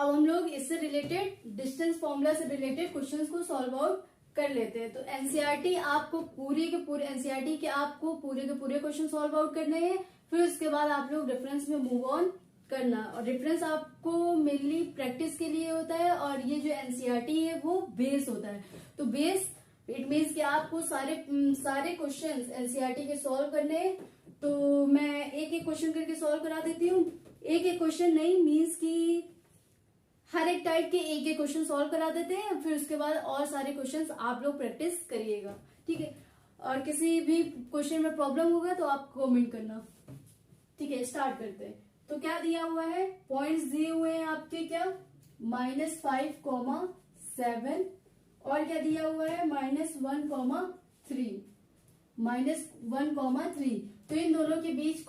अब हम लोग इससे रिलेटेड डिस्टेंस फॉर्मूला से रिलेटेड क्वेश्चंस को सॉल्व आउट कर लेते हैं। तो एनसीईआरटी आपको पूरे के पूरे एनसीईआरटी के आपको पूरे के पूरे क्वेश्चन सॉल्व आउट करने हैं। फिर उसके बाद आप लोग रेफरेंस में मूव ऑन करना। और रेफरेंस आपको मेनली प्रैक्टिस के लिए होता है और ये जो एनसीईआरटी है वो बेस होता है। तो बेस इट मीन्स कि आपको सारे क्वेश्चंस एनसीईआरटी के सॉल्व करने हैं। तो मैं एक एक क्वेश्चन करके सॉल्व करा देती हूँ। एक एक क्वेश्चन नहीं मीन्स कि हर एक टाइप के एक एक क्वेश्चन सॉल्व करा देते हैं। फिर उसके बाद और सारे क्वेश्चंस आप लोग प्रैक्टिस करिएगा, ठीक है। और किसी भी क्वेश्चन में प्रॉब्लम होगा तो आप कमेंट करना, ठीक है। स्टार्ट करते हैं। तो क्या दिया हुआ है, पॉइंट्स दिए हुए हैं आपके क्या, -5,7 और क्या दिया हुआ है -1,3 -1,3। तो इन दोनों के बीच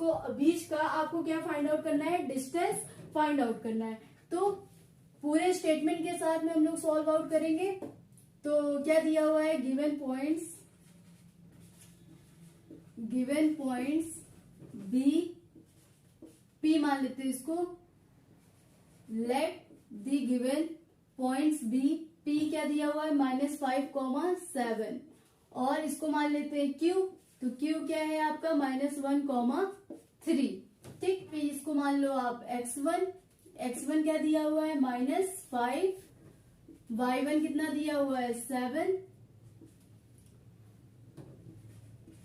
का आपको क्या फाइंड आउट करना है, डिस्टेंस फाइंड आउट करना है। तो पूरे स्टेटमेंट के साथ में हम लोग सॉल्व आउट करेंगे। तो क्या दिया हुआ है, गिवन पॉइंट्स बी पी मान लेते हैं इसको। Let the given points be, P क्या दिया हुआ है -5,7 और इसको मान लेते हैं क्यू। तो क्यू क्या है आपका -1,3, ठीक। फिर इसको मान लो आप x1 क्या दिया हुआ है -5, y1 कितना दिया हुआ है 7,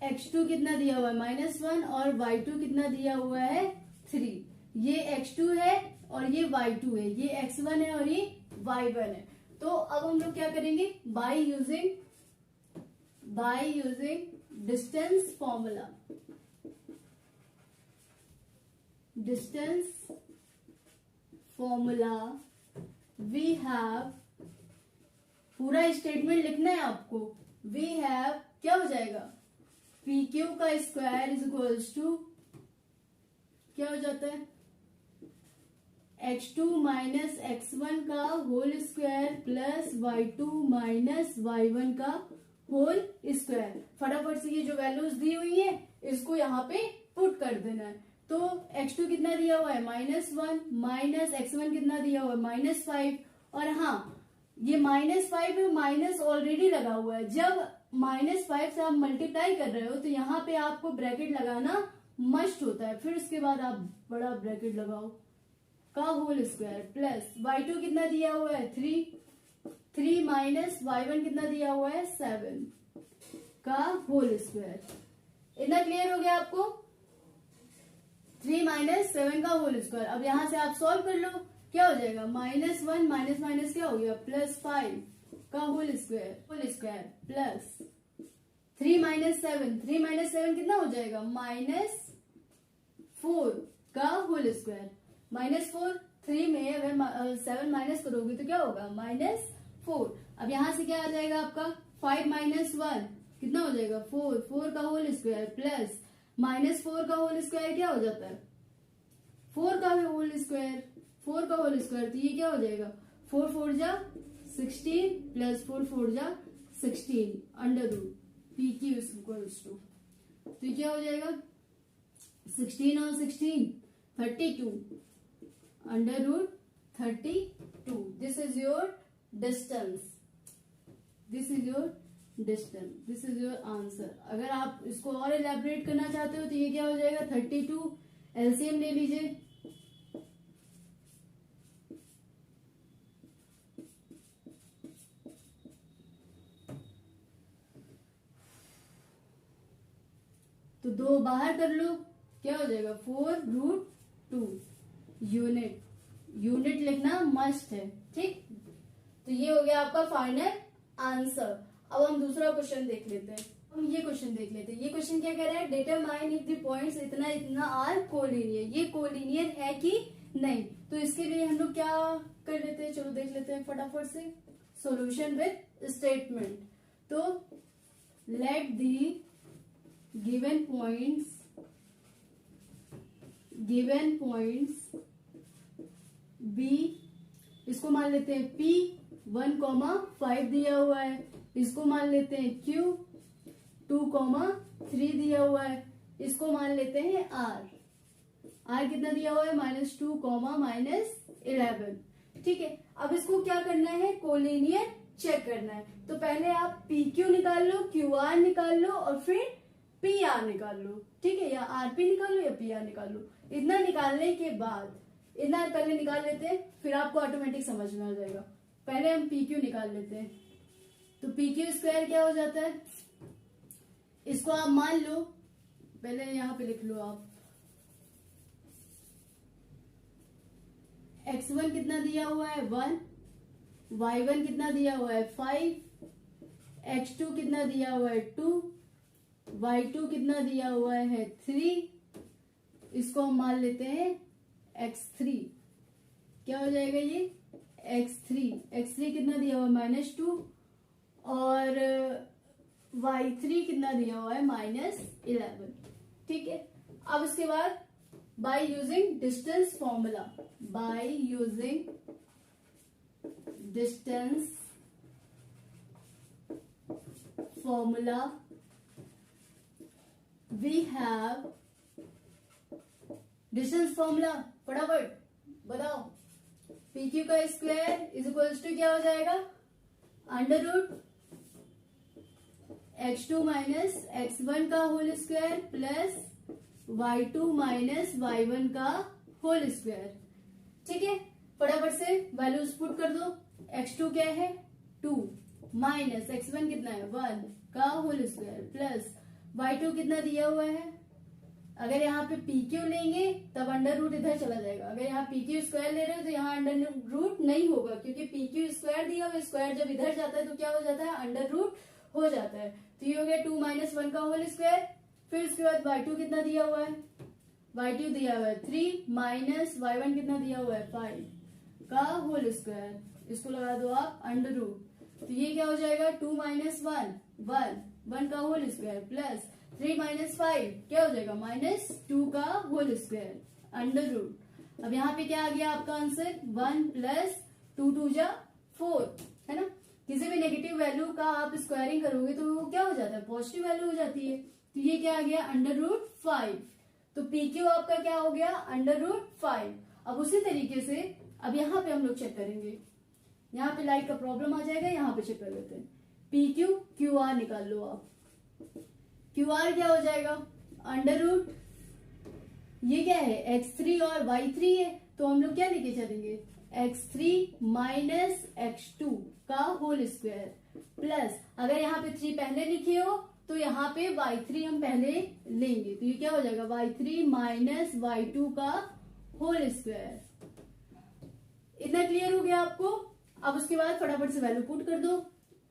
x2 कितना दिया हुआ है -1 और y2 कितना दिया हुआ है 3। ये x2 है और ये y2 है, ये x1 है और ये y1 है। तो अब हम लोग क्या करेंगे, by using distance formula we have, पूरा स्टेटमेंट लिखना है आपको। वी हैव क्या हो जाएगा, पी क्यू का स्क्वायर इज इक्वल्स टू क्या हो जाता है, x2 माइनस x1 का whole square plus y2 minus y1 का होल स्क्वायर। फटाफट से ये जो वैल्यूज दी हुई है इसको यहाँ पे पुट कर देना है। तो x2 कितना दिया हुआ है -1 माइनस x1 कितना दिया हुआ है -5। और हाँ, ये -5 में माइनस ऑलरेडी लगा हुआ है। जब -5 से आप मल्टीप्लाई कर रहे हो तो यहाँ पे आपको ब्रैकेट लगाना मस्ट होता है। फिर उसके बाद आप बड़ा ब्रैकेट लगाओ का होल स्क्वायर प्लस y2 कितना दिया हुआ है 3 माइनस y1 कितना दिया हुआ है 7 का होल स्क्वायर। इतना क्लियर हो गया आपको, 3 माइनस 7 का होल स्क्वायर। अब यहां से आप सॉल्व कर लो, क्या हो जाएगा -1 माइनस माइनस क्या हो गया +5 का होल स्क्वायर प्लस 3 माइनस 7 कितना हो जाएगा -4 का होल स्क्वायर। -4, 3 में अगर 7 माइनस करोगे तो क्या होगा -4। अब यहां से क्या आ जाएगा आपका 5 माइनस 1 कितना हो जाएगा 4 का होल स्क्वायर प्लस -4 का होल स्क्वायर क्या हो जाता है 4 का होल स्क्वायर। तो ये क्या हो जाएगा 4 4 जा 16 प्लस 4 4 जा 16 under root P Q equals to, तो ये क्या हो जाएगा 16 और 16 32 under root 32। This is your distance, this is your answer. अगर आप इसको और एलैबोरेट करना चाहते हो तो ये क्या हो जाएगा 32, एलसीएम ले लीजिए। तो 2 बाहर कर लो, क्या हो जाएगा 4√2। यूनिट लिखना मस्ट है, ठीक। तो ये हो गया आपका फाइनल आंसर। अब हम दूसरा क्वेश्चन देख लेते हैं। ये क्वेश्चन क्या कह रहा है, डिटरमाइन इफ द पॉइंट्स इतना इतना आर कोलिनियर। ये कोलिनियर है कि नहीं, तो इसके लिए हम लोग क्या कर लेते हैं, चलो देख लेते हैं फटाफट से। Solution with statement. तो let the given points be, इसको मान लेते हैं P 1,5 दिया हुआ है, इसको मान लेते हैं Q 2,3 दिया हुआ है, इसको मान लेते हैं R कितना दिया हुआ है -2, -11। ठीक है, अब इसको क्या करना है, कोलिनियर चेक करना है। तो पहले आप पी क्यू निकाल लो, क्यू आर निकाल लो और फिर पी आर निकाल लो, ठीक है, या आर पी निकाल लो या पी आर निकाल लो। इतना निकालने के बाद, इतना पहले निकाल लेते हैं, फिर आपको ऑटोमेटिक समझ में आ जाएगा। पहले हम पी क्यू निकाल लेते हैं। तो पी क्यू स्क्वायर क्या हो जाता है, इसको आप मान लो, पहले यहां पे लिख लो आप, x1 कितना दिया हुआ है 1, y1 कितना दिया हुआ है 5, x2 कितना दिया हुआ है 2, y2 कितना दिया हुआ है 3, इसको हम मान लेते हैं x3। क्या हो जाएगा ये x3 कितना दिया हुआ है -2 और y3 कितना दिया हुआ है -11। ठीक है, अब इसके बाद by using distance formula, by using distance formula we have, distance formula फटाफट बताओ, पी क्यू का स्क्वायर इज इक्वल्स टू क्या हो जाएगा, under root x2 minus x1 का whole square plus y2 minus y1 का होल स्क्वायर। ठीक है, फटाफट से वैल्यूज पुट कर दो। x2 क्या है 2 माइनस x1 कितना है 1 का होल स्क्वायर प्लस y2 कितना दिया हुआ है, अगर यहाँ पे पी क्यू लेंगे तब अंडर रूट इधर चला जाएगा, अगर यहाँ पी क्यू स्क्वायर ले रहे हो तो यहाँ अंडर रूट नहीं होगा, क्योंकि पी क्यू स्क्वायर दिया हुआ, स्क्वायर जब इधर जाता है तो क्या हो जाता है, अंडर रूट हो जाता है। तो ये हो गया 2 माइनस 1 का होल स्क्वायर, फिर उसके बाद y2 कितना दिया हुआ है, y2 दिया हुआ है 3 माइनस y1 कितना दिया हुआ है 5 का होल स्क्वायर, इसको लगा दो आप अंडर रूट। तो ये क्या हो जाएगा 2 माइनस 1 का होल स्क्वायर प्लस 3 माइनस 5 क्या हो जाएगा -2 का होल स्क्वायर अंडर रूट। अब यहाँ पे क्या आ गया आपका आंसर 1 प्लस 2 2 जा 4, है ना। किसी भी नेगेटिव वैल्यू का आप स्क्वायरिंग करोगे तो वो क्या हो जाता है, पॉजिटिव वैल्यू हो जाती है। तो ये क्या आ गया अंडर रूट 5, तो पी क्यू आपका क्या हो गया अंडर रूट 5। अब उसी तरीके से अब यहाँ पे हम लोग चेक करेंगे, यहाँ पे लाइट का प्रॉब्लम आ जाएगा, यहाँ पे चेक कर लेते हैं। पी क्यू क्यू आर निकाल लो आप, क्यू आर क्या हो जाएगा अंडर रूट, ये क्या है x3 और y3 है, तो हम लोग क्या लेके चलेंगे x3 माइनस x2 का होल स्क्वायर प्लस, अगर यहाँ पे 3 पहले लिखे हो तो यहाँ पे y3 हम पहले लेंगे, तो ये क्या हो जाएगा y3 माइनस y2 का होल स्क्वायर। इतना क्लियर हो गया आपको। अब उसके बाद फटाफट से वैल्यू पुट कर दो।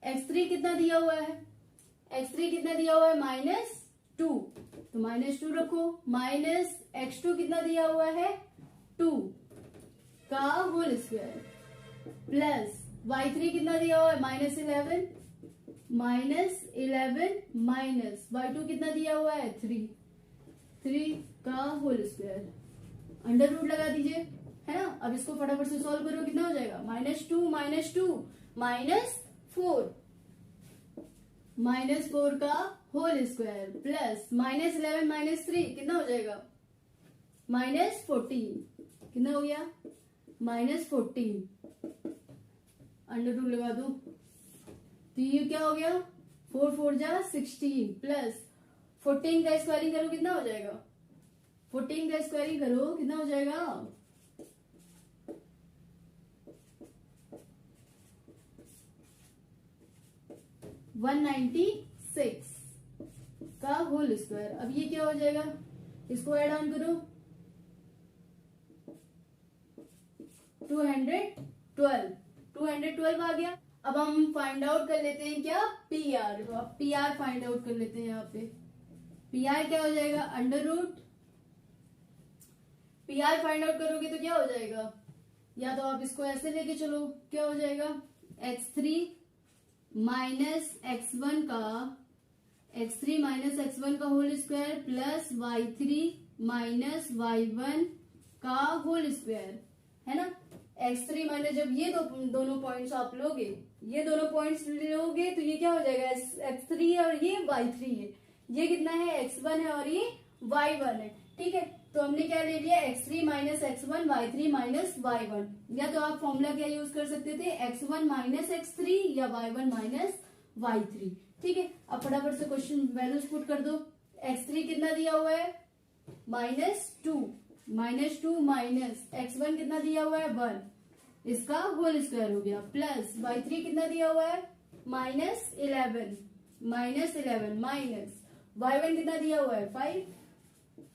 x3 कितना दिया हुआ है, x3 कितना दिया हुआ है -2, तो -2 रखो, माइनस x2 कितना दिया हुआ है 2 का होल स्क्वायर प्लस y3 कितना दिया हुआ है -11 माइनस y2 कितना दिया हुआ है 3 का होल स्क्वायर, अंडर रूट लगा दीजिए, है ना। अब इसको फटाफट से सॉल्व करो, कितना हो जाएगा -4 का होल स्क्वायर प्लस -11 -3 कितना हो जाएगा -14, कितना हो गया -14, अंडर रूट लगा दो, तो ये क्या हो गया 4 4 जा 16 प्लस 14 का स्क्वायरिंग करो कितना हो जाएगा, 14 का स्क्वायरिंग करो कितना हो जाएगा 196 का होल स्क्वायर। अब ये क्या हो जाएगा, इसको ऐड ऑन करो 212 आ गया। अब हम फाइंड आउट कर लेते हैं क्या पी आर, तो अब पी आर फाइंड आउट कर लेते हैं। यहाँ पे पी आर क्या हो जाएगा under root, P R find out करोगे तो क्या हो जाएगा, या तो आप इसको ऐसे लेके चलो, क्या हो जाएगा x3 माइनस x1 का whole square plus y3 minus y1 का होल स्क्वायर, है ना। x3 माइनस जब ये दोनों पॉइंट्स आप लोगे, ये दोनों पॉइंट्स लोगे तो ये क्या हो जाएगा x3 है और ये y3 है, ये कितना है x1 है और ये y1 है, ठीक है। तो हमने क्या ले लिया, x3 minus x1 y3 minus y1, या तो आप फॉर्मूला क्या यूज कर सकते थे, x1 माइनस x3 या y1 माइनस y3। ठीक है, अब फटाफट से क्वेश्चन वैल्यूज पुट कर दो। x3 कितना दिया हुआ है, -2 माइनस x1 कितना दिया हुआ है 1, इसका होल स्क्वायर हो गया, प्लस y3 कितना दिया हुआ है -11 माइनस y1 कितना दिया हुआ है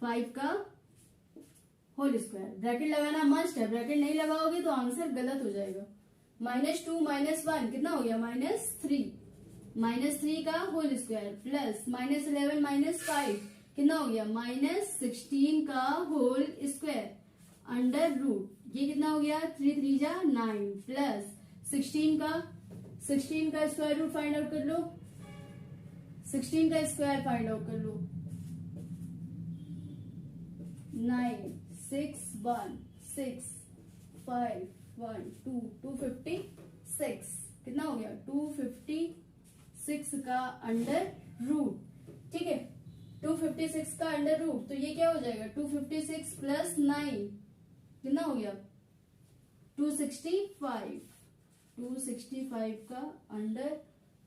5 का होल स्क्वायर। ब्रैकेट लगाना मस्ट है, ब्रैकेट नहीं लगाओगे तो आंसर गलत हो जाएगा। -2 माइनस 1 कितना हो गया -3 का होल स्क्वायर, प्लस -11 माइनस 5 कितना हो गया -16 का होल स्क्वायर, अंडर रूट, ये कितना हो गया 3 3 जा 9, प्लस 16 का स्क्वायर रूट फाइंड आउट कर लो, 16 का स्क्वायर फाइंड आउट कर लो, 9 6 1 6 5 1 2 256 कितना हो गया 256 का अंडर रूट। ठीक है, 256 का अंडर रूट, तो ये क्या हो जाएगा 256 प्लस 9 कितना हो गया 265 का अंडर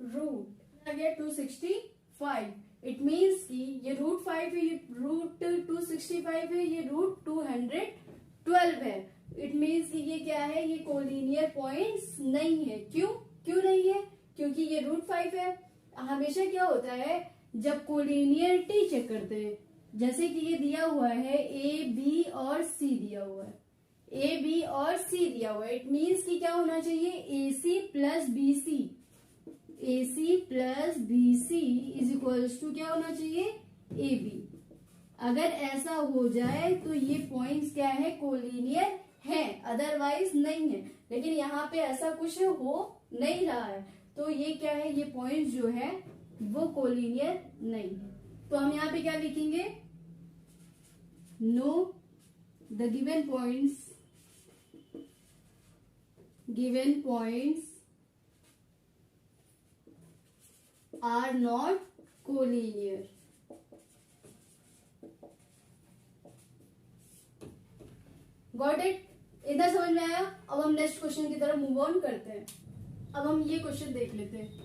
रूट आ गया 265। इट मीन्स कि ये √5 है, ये √265 है, ये √212 है। इट मीन्स कि ये क्या है, ये कोलिनियर पॉइंट्स नहीं है। क्यों नहीं है, क्योंकि ये √5 है। हमेशा क्या होता है जब कोलिनियरिटी चेक करते हैं, जैसे कि ये दिया हुआ है A, B और C दिया हुआ है, A, B और C दिया हुआ है, इट मीन्स कि क्या होना चाहिए AC plus BC, AC plus BC is equals to क्या होना चाहिए AB। अगर ऐसा हो जाए तो ये पॉइंट्स क्या है कोलिनियर है, अदरवाइज नहीं है। लेकिन यहाँ पे ऐसा कुछ हो नहीं रहा है, तो ये क्या है, ये पॉइंट्स जो है वो कोलिनियर नहीं है। तो हम यहाँ पे क्या लिखेंगे, no the given points are not collinear. Got it, इतना समझ में आया। अब हम नेक्स्ट क्वेश्चन की तरफ मूव ऑन करते हैं। अब हम ये क्वेश्चन देख लेते हैं।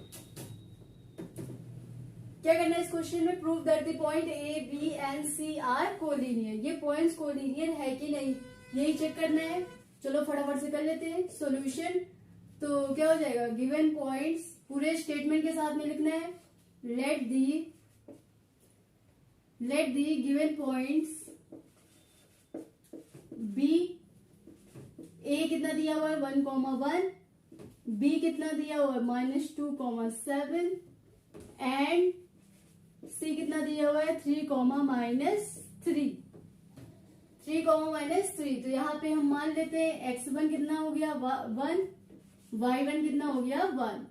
क्या करना है इस क्वेश्चन में, prove that the point A B and C are collinear. ये पॉइंट्स कोलिनियर है कि नहीं, यही चेक करना है। चलो फटाफट से कर लेते हैं सॉल्यूशन। तो क्या हो जाएगा, गिवन पॉइंट्स पूरे स्टेटमेंट के साथ में लिखना है, let the given points be, a कितना दिया हुआ है 1,1, बी कितना दिया हुआ है -2,7 एंड सी कितना दिया हुआ है 3,-3। तो यहाँ पे हम मान लेते हैं x1 कितना हो गया 1, y1 कितना हो गया 1,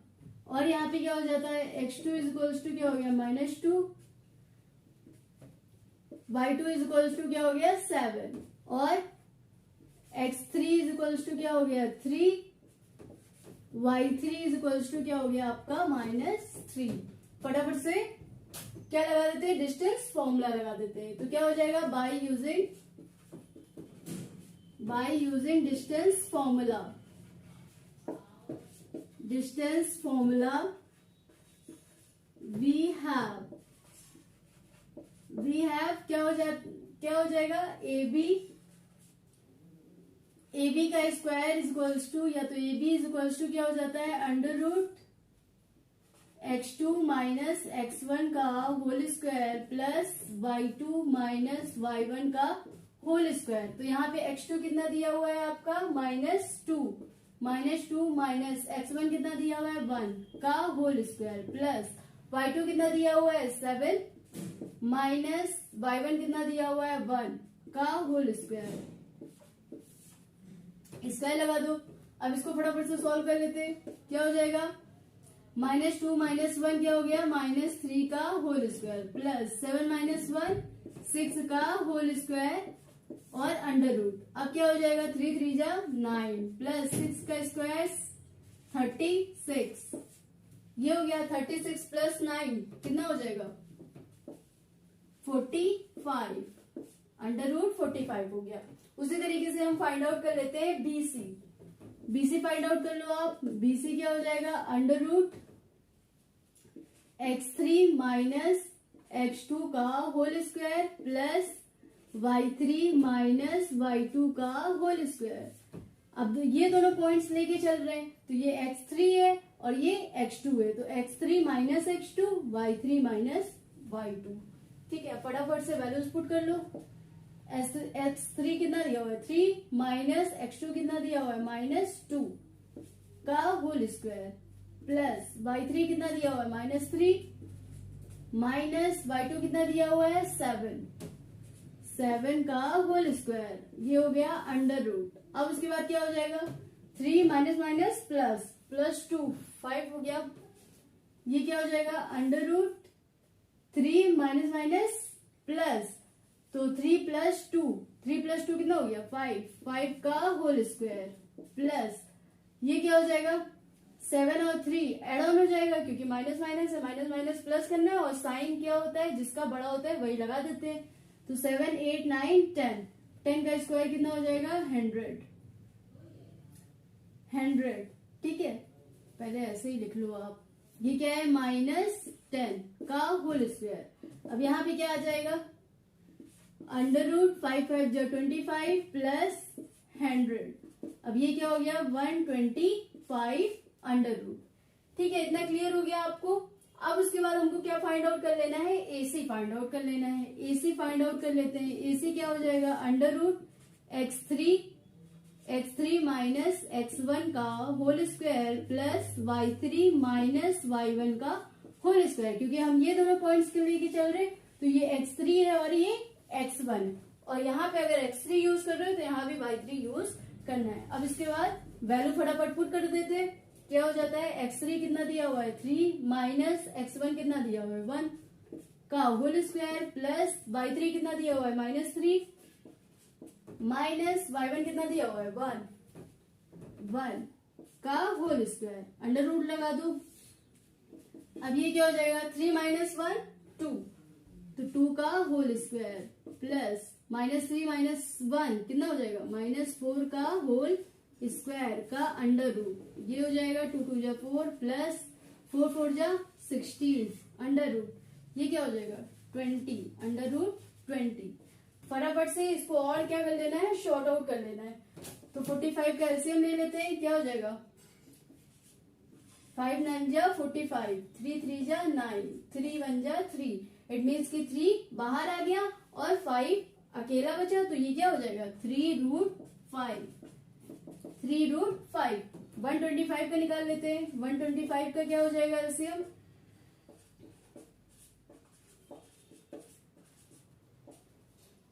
और यहाँ पे क्या हो जाता है x2 इज इक्वल्स टू क्या हो गया -2, y2 इज इक्वल्स टू क्या हो गया 7, और x3 इज इक्वल्स टू क्या हो गया 3, y3 इज इक्वल्स टू क्या हो गया आपका -3। फटाफट से क्या लगा देते हैं, डिस्टेंस फॉर्मूला लगा देते हैं। तो क्या हो जाएगा, by using distance formula we have क्या हो जाएगा AB का स्क्वायर इज इक्वल्स टू, या तो AB इज इक्वल्स टू क्या हो जाता है √x2 माइनस x1 का whole square plus y2 minus y1 का होल स्क्वायर। तो यहाँ पे x2 कितना दिया हुआ है आपका -2 माइनस x1 कितना दिया हुआ है 1 का होल स्क्वायर, प्लस y2 कितना दिया हुआ है 7 माइनस y1 कितना दिया हुआ है 1 का होल स्क्वायर। स्क्वायर लगा दो। अब इसको फटाफट से सॉल्व कर लेते हैं। क्या हो जाएगा, -2 माइनस 1 क्या हो गया -3 का होल स्क्वायर, प्लस 7 माइनस 1 6 का होल स्क्वायर और अंडर रूट। अब क्या हो जाएगा 3 3 जा 9 प्लस 6 का स्क्वायर 36। ये हो गया 36 प्लस 9 कितना हो जाएगा 45। √45 हो गया। उसी तरीके से हम फाइंड आउट कर लेते हैं BC। BC फाइंड आउट कर लो आप। BC क्या हो जाएगा, √x3 माइनस x2 का whole square plus y3 minus y2 का होल स्क्वायर। अब ये दोनों पॉइंट्स लेके चल रहे हैं, तो ये x3 है और ये x2 है, तो x3 minus x2, y3 minus y2। ठीक है, फटाफट से वैल्यूज पुट कर लो। x3 कितना दिया हुआ है 3 माइनस x2 कितना दिया हुआ है -2 का होल स्क्वायर प्लस y3 कितना दिया हुआ है -3 माइनस y2 कितना दिया हुआ है 7 का होल स्क्वायर। ये हो गया अंडर रूट। अब उसके बाद क्या हो जाएगा, 3 माइनस माइनस प्लस 2 5 हो गया। ये क्या हो जाएगा √3 माइनस माइनस प्लस, तो 3 प्लस 2 कितना हो गया 5 का होल स्क्वायर प्लस ये क्या हो जाएगा 7 और 3 एड ऑन हो जाएगा, क्योंकि माइनस माइनस है, माइनस माइनस प्लस करना है और साइन क्या होता है, जिसका बड़ा होता है वही लगा देते हैं। तो 7 8 9 10 का स्क्वायर कितना हो जाएगा 100। ठीक है, पहले ऐसे ही लिख लो आप। ये क्या है -10 का होल स्क्वायर। अब यहाँ पे क्या आ जाएगा √5 5 जो 25 प्लस 100। अब ये क्या हो गया 125 अंडर रूट। ठीक है, इतना क्लियर हो गया आपको। अब उसके बाद हमको क्या फाइंड आउट कर लेना है, AC फाइंड आउट कर लेना है। AC फाइंड आउट कर लेते हैं। AC क्या हो जाएगा √x3 माइनस x1 का whole square plus y3 minus y1 का होल स्क्वायर। क्योंकि हम ये दोनों पॉइंट्स के लेके चल रहे हैं, तो ये x3 है और ये x1, और यहाँ पे अगर x3 यूज कर रहे हो तो यहाँ भी y3 यूज करना है। अब इसके बाद वैल्यू फटाफट पुट कर देते हैं। क्या हो जाता है x3 कितना दिया हुआ है 3 माइनस x1 कितना दिया हुआ है 1 का होल स्क्वायर प्लस y3 कितना दिया हुआ है -3 माइनस y1 कितना दिया हुआ है 1 का होल स्क्वायर। अंडर रूट लगा दो। अब ये क्या हो जाएगा 3 माइनस 1 2, तो 2 का होल स्क्वायर प्लस -3 माइनस 1 कितना हो जाएगा -4 का होल स्क्वायर का अंडर रूट। ये हो जाएगा 2 2 जा 4 प्लस 4 4 जा 16 अंडर रूट। ये क्या हो जाएगा 20 अंडर रूट 20। फटाफट से इसको और क्या कर लेना है, शॉर्ट आउट कर लेना है। तो 45 का एलसीएम ले लेते हैं। क्या हो जाएगा 5 9 जा 45, 3 3 जा 9, 3 1 जा 3। इट मीन्स कि 3 बाहर आ गया और 5 अकेला बचा, तो ये क्या हो जाएगा 3√5। 125 का निकाल लेते हैं। 125 का क्या हो जाएगा एलसीएम,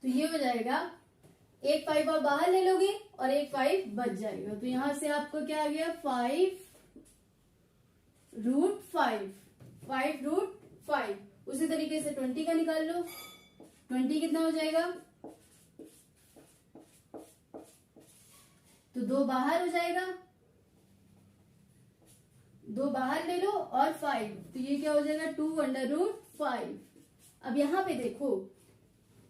तो ये हो जाएगा एक 5 आप बाहर ले लोगे और एक 5 बच जाएगा। तो यहां से आपको क्या आ गया 5√5। उसी तरीके से 20 का निकाल लो। 20 कितना हो जाएगा, तो 2 बाहर हो जाएगा, 2 बाहर ले लो और 5, तो ये क्या हो जाएगा 2√5। अब यहां पे देखो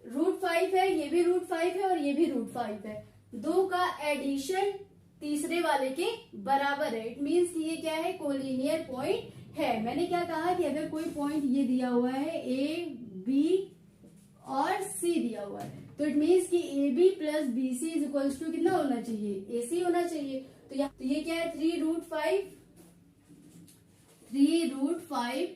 √5 है, ये भी √5 है और ये भी √5 है। 2 का एडिशन तीसरे वाले के बराबर है। इट मीन्स कि ये क्या है कोलिनियर पॉइंट है। मैंने क्या कहा कि अगर कोई पॉइंट ये दिया हुआ है A, B और C दिया हुआ है, तो इट मीन्स कि AB plus BC is equals to कितना होना चाहिए AC होना चाहिए। तो ये क्या है 3√5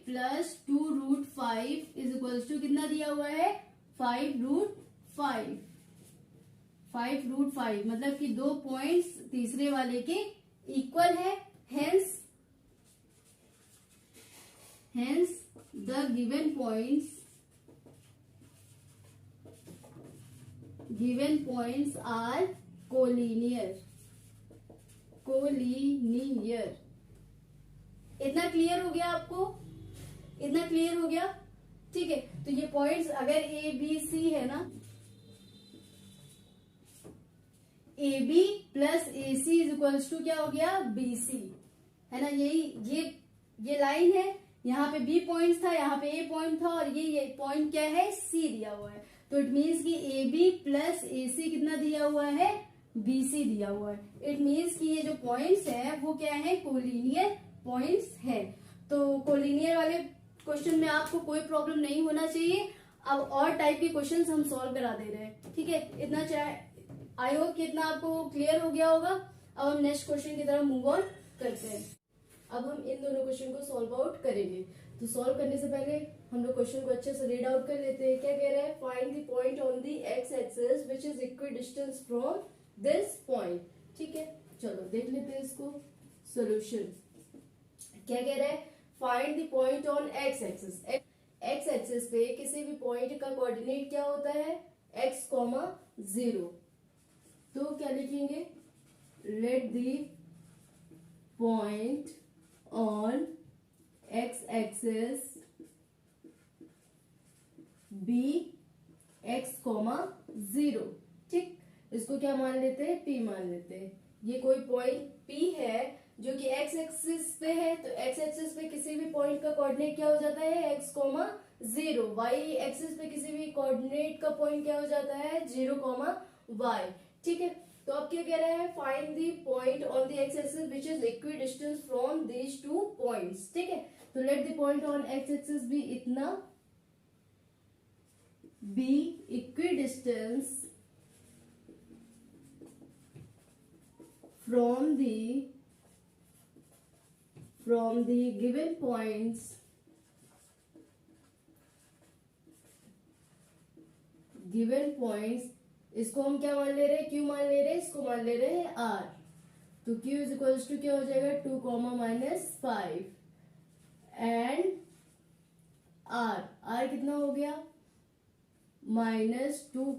प्लस 2√5 इज इक्वल्स टू कितना दिया हुआ है 5√5। मतलब कि 2 पॉइंट्स तीसरे वाले के इक्वल है। Hence the given points are collinear. इतना क्लियर हो गया आपको, इतना क्लियर हो गया। ठीक है, तो ये पॉइंट्स अगर A B C है ना, AB plus AC is equals to क्या हो गया BC, है ना। यही ये लाइन है। यहाँ पे B पॉइंट था, यहाँ पे A पॉइंट था और ये पॉइंट क्या है C दिया हुआ है। तो इट मीन्स कि ए बी प्लस ए सी कितना दिया हुआ है, बी सी दिया हुआ है। इट मीन्स कि ये जो पॉइंट्स है वो क्या है, कोलिनियर पॉइंट्स है। तो कोलिनियर वाले क्वेश्चन में आपको कोई प्रॉब्लम नहीं होना चाहिए। अब और टाइप के क्वेश्चंस हम सॉल्व करा दे रहे हैं, ठीक है। इतना चाहे आई होप कि इतना आपको क्लियर हो गया होगा। अब हम नेक्स्ट क्वेश्चन की तरफ मूव ऑन करते हैं। अब हम इन दोनों क्वेश्चन को सॉल्व आउट करेंगे। तो सॉल्व करने से पहले हम लोग क्वेश्चन को अच्छे से रीड आउट कर लेते हैं। क्या कह रहा है, find the point on the x axis which is equidistance from this point. ठीक है, चलो देख लेते हैं इसको। सॉल्यूशन क्या कह रहा है, find the point on x axis. X axis पे किसी भी पॉइंट का कोऑर्डिनेट क्या होता है, x, 0। तो क्या लिखेंगे, let the point on x axis be x, 0। ठीक, इसको क्या मान लेते हैं, p मान लेते हैं। ये कोई पॉइंट p है जो कि x एक्सिस पे है, तो x एक्सिस पे किसी भी पॉइंट का कोऑर्डिनेट क्या हो जाता है, x, 0। y एक्सिस पे किसी भी कोऑर्डिनेट का पॉइंट क्या हो जाता है, 0, y। ठीक है, तो अब क्या कह रहा है, find the point on the x axis which is equidistance from these two points. ठीक है, तो let the point on x axis be इतना, b equidistance from the given points इसको हम क्या मान ले रहे हैं, क्यू मान ले रहे हैं, इसको मान ले रहे हैं आर। तो क्यू इज इक्वल्स टू क्या हो जाएगा, 2, -5 एंड आर कितना हो गया, -2,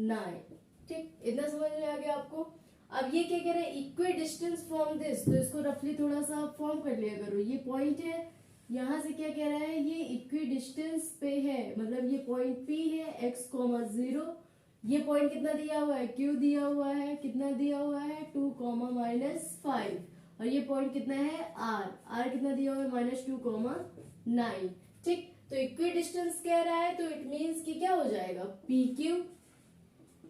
9। ठीक, इतना समझ में आ गया आपको। अब ये क्या कह रहे हैं, इक्वी डिस्टेंस फ्रॉम दिस, तो इसको रफली थोड़ा सा फॉर्म कर लिया करो। ये पॉइंट है, यहां से क्या कह रहा है, ये इक्वी डिस्टेंस पे है, मतलब ये पॉइंट P है, x, 0। ये पॉइंट कितना दिया हुआ है, Q दिया हुआ है, कितना दिया हुआ है, 2, -5। और ये पॉइंट कितना है, R कितना दिया हुआ है, -2, 9। ठीक, तो इक्वी डिस्टेंस कह रहा है, तो इट मीन्स कि क्या हो जाएगा, PQ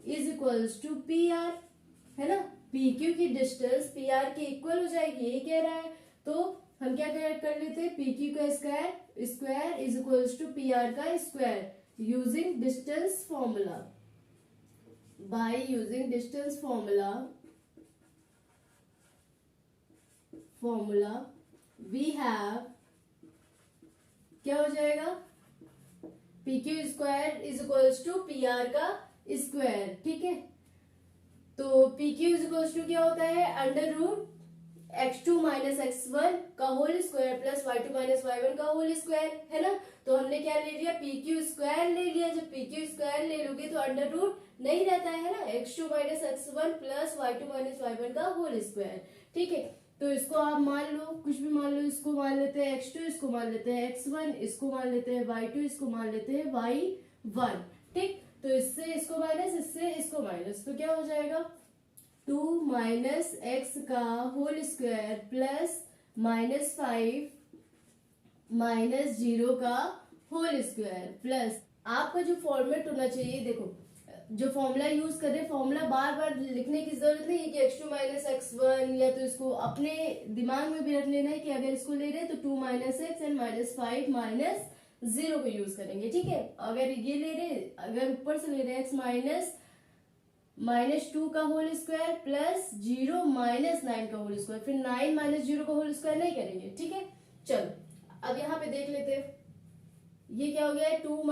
is equals to PR, है ना। PQ की डिस्टेंस PR के इक्वल हो जाएगी, ये कह रहा है। तो हम क्या कर लेते हैं, PQ का square is equals to PR का square, using distance formula. By using distance formula we have, क्या हो जाएगा, PQ square is equals to PR का स्क्वायर। ठीक है, तो PQ इज इक्वल्स टू क्या होता है, √x2 - x1 का whole square plus y2 - y1 का होल स्क्वायर, है ना। तो हमने क्या ले लिया, PQ स्क्वायर ले लिया। जब PQ स्क्वायर ले लोगे तो अंडर रूट नहीं रहता है ना, x2 - x1 plus y2 - y1 का होल स्क्वायर। ठीक है, तो इसको आप मान लो, कुछ भी मान लो, इसको मान लेते हैं x2, इसको मान लेते हैं x1, इसको मान लेते हैं y2, इसको मान लेते हैं y1। ठीक, तो इससे इसको माइनस, इससे इसको माइनस, तो क्या हो जाएगा, 2 - x का होल स्क्वायर प्लस -5 - 0 का होल स्क्वायर प्लस, आपका जो फॉर्मेट होना चाहिए, देखो जो फॉर्मूला यूज कर रहे हैं, फॉर्मूला बार बार लिखने की जरूरत नहीं है कि x2 - x1, या तो इसको अपने दिमाग में भी रख लेना है कि अगर इसको ले रहे हैं तो 2 - x एंड -5 - 0 को यूज करेंगे। ठीक है, अगर ये ले रहे, अगर ऊपर से ले रहे हैं x -2 का होल स्क्वायर प्लस 0 - 9 का होल स्क्वायर, फिर 9 - 0 का होल स्क्वायर नहीं करेंगे। ठीक है, चलो अब यहाँ पे देख लेते हैं, ये क्या हो गया है, 2 -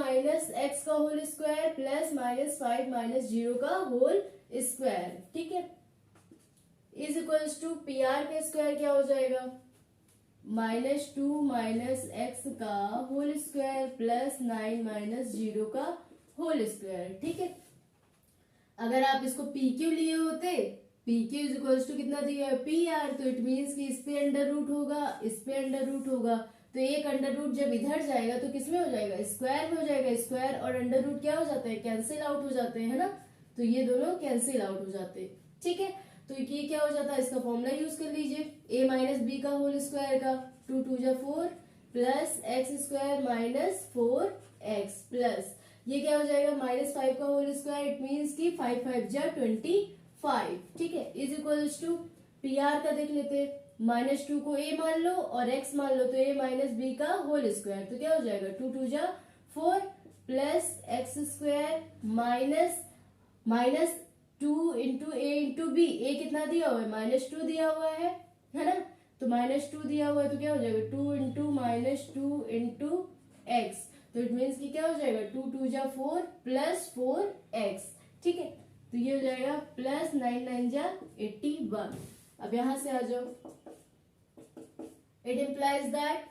x का होल स्क्वायर प्लस -5 - 0 का होल स्क्वायर। ठीक है, इज इक्वल्स टू PR का स्क्वायर क्या हो जाएगा, -2 - x का होल स्क्वायर प्लस 9 - 0 का होल स्क्वायर। ठीक है, अगर आप इसको PQ लिए होते, PQ इज इक्वल्स टू कितना दिया है, PR, तो इट मीन्स कि इस पे अंडर रूट होगा, इस पे अंडर रूट होगा, तो एक अंडर रूट जब इधर जाएगा तो किसमें हो जाएगा, स्क्वायर में हो जाएगा। स्क्वायर और अंडर रूट क्या हो जाता है, कैंसिल आउट हो जाते हैं, है ना। तो ये दोनों कैंसिल आउट हो जाते हैं। ठीक है, तो ये क्या हो जाता है, इसका फॉर्मूला यूज कर लीजिए, A - B का होल स्क्वायर का, 2 × 2 = 4 प्लस x² - 4x प्लस ये क्या हो जाएगा -5 का होल स्क्वायर, इट मीन्स की 5 5 जा 25, ठीक है, is equals to P R का देख लेते हैं, -2 को a मान लो और x मान लो, तो a माइनस बी का होल स्क्वायर, तो क्या हो जाएगा 2 2 जा 4 plus x square minus 2 into a into b, a कितना दिया हुआ है -2 दिया हुआ है ना, तो -2 दिया हुआ है तो क्या हो जाएगा 2 इंटू -2 इंटू एक्स, तो इट मीन्स कि क्या हो जाएगा 2 2 जा 4 प्लस 4x, ठीक है, तो ये हो जाएगा प्लस 9 9 जा 81। अब यहां से आ जाओ, इट इम्प्लाइज दैट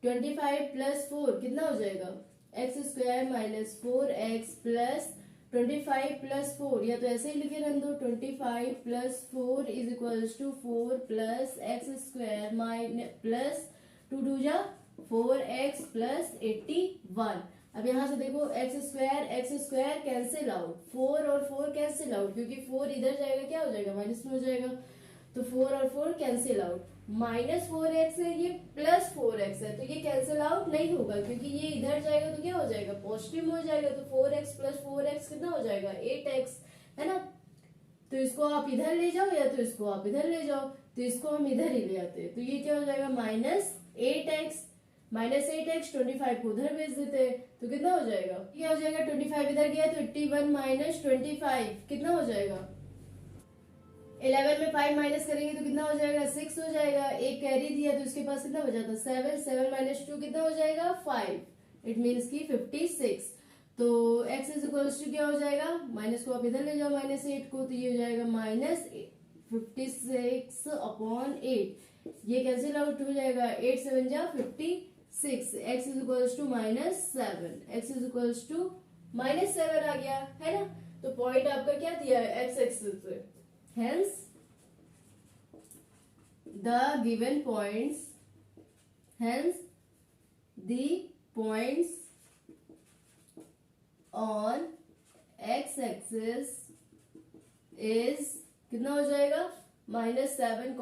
25 प्लस 4 कितना हो जाएगा x square minus 4x plus 25 plus 4, या तो ऐसे ही लिखे रहने दो 25 plus 4 is equals to 4 plus x square minus plus 2 2 जा 4x प्लस 81। अब यहाँ से देखो एक्स स्क्वायर कैंसिल आउट, 4 और 4 कैंसिल आउट, क्योंकि 4 इधर जाएगा क्या हो जाएगा माइनस में हो जाएगा, तो 4 और 4 कैंसिल आउट, -4x है ये प्लस 4x है, तो ये कैंसिल आउट नहीं होगा क्योंकि ये इधर जाएगा तो क्या हो जाएगा पॉजिटिव हो जाएगा, तो 4x प्लस 4x कितना हो जाएगा 8x, है ना, तो इसको आप इधर ले जाओ या तो इसको आप इधर ले जाओ, तो इसको हम इधर ही ले आते हैं, तो ये क्या हो जाएगा -8x 25 को उधर भेज देते हैं, तो कितना हो जाएगा, क्या हो जाएगा 25 इधर गया तो 81 माइनस 25 कितना हो जाएगा, 11 में 5 माइनस करेंगे तो कितना हो जाएगा 6 हो जाएगा, एक कैरी दिया तो उसके पास कितना बचा था 7, 7 माइनस 2 कितना हो जाएगा 5, इट मीन्स की 56, तो x इज इक्वल्स टू क्या हो जाएगा, माइनस को आप इधर ले जाओ -8 को, तो ये हो जाएगा -56 अपॉन 8, ये कैंसिल आउट हो जाएगा 8 7 जा 56, x is equals to -7, x is equals to -7 आ गया, है ना, तो पॉइंट आपका क्या दिया है x एक्सिस पे, hence the given points, hence the points on x axis is कितना हो जाएगा -7,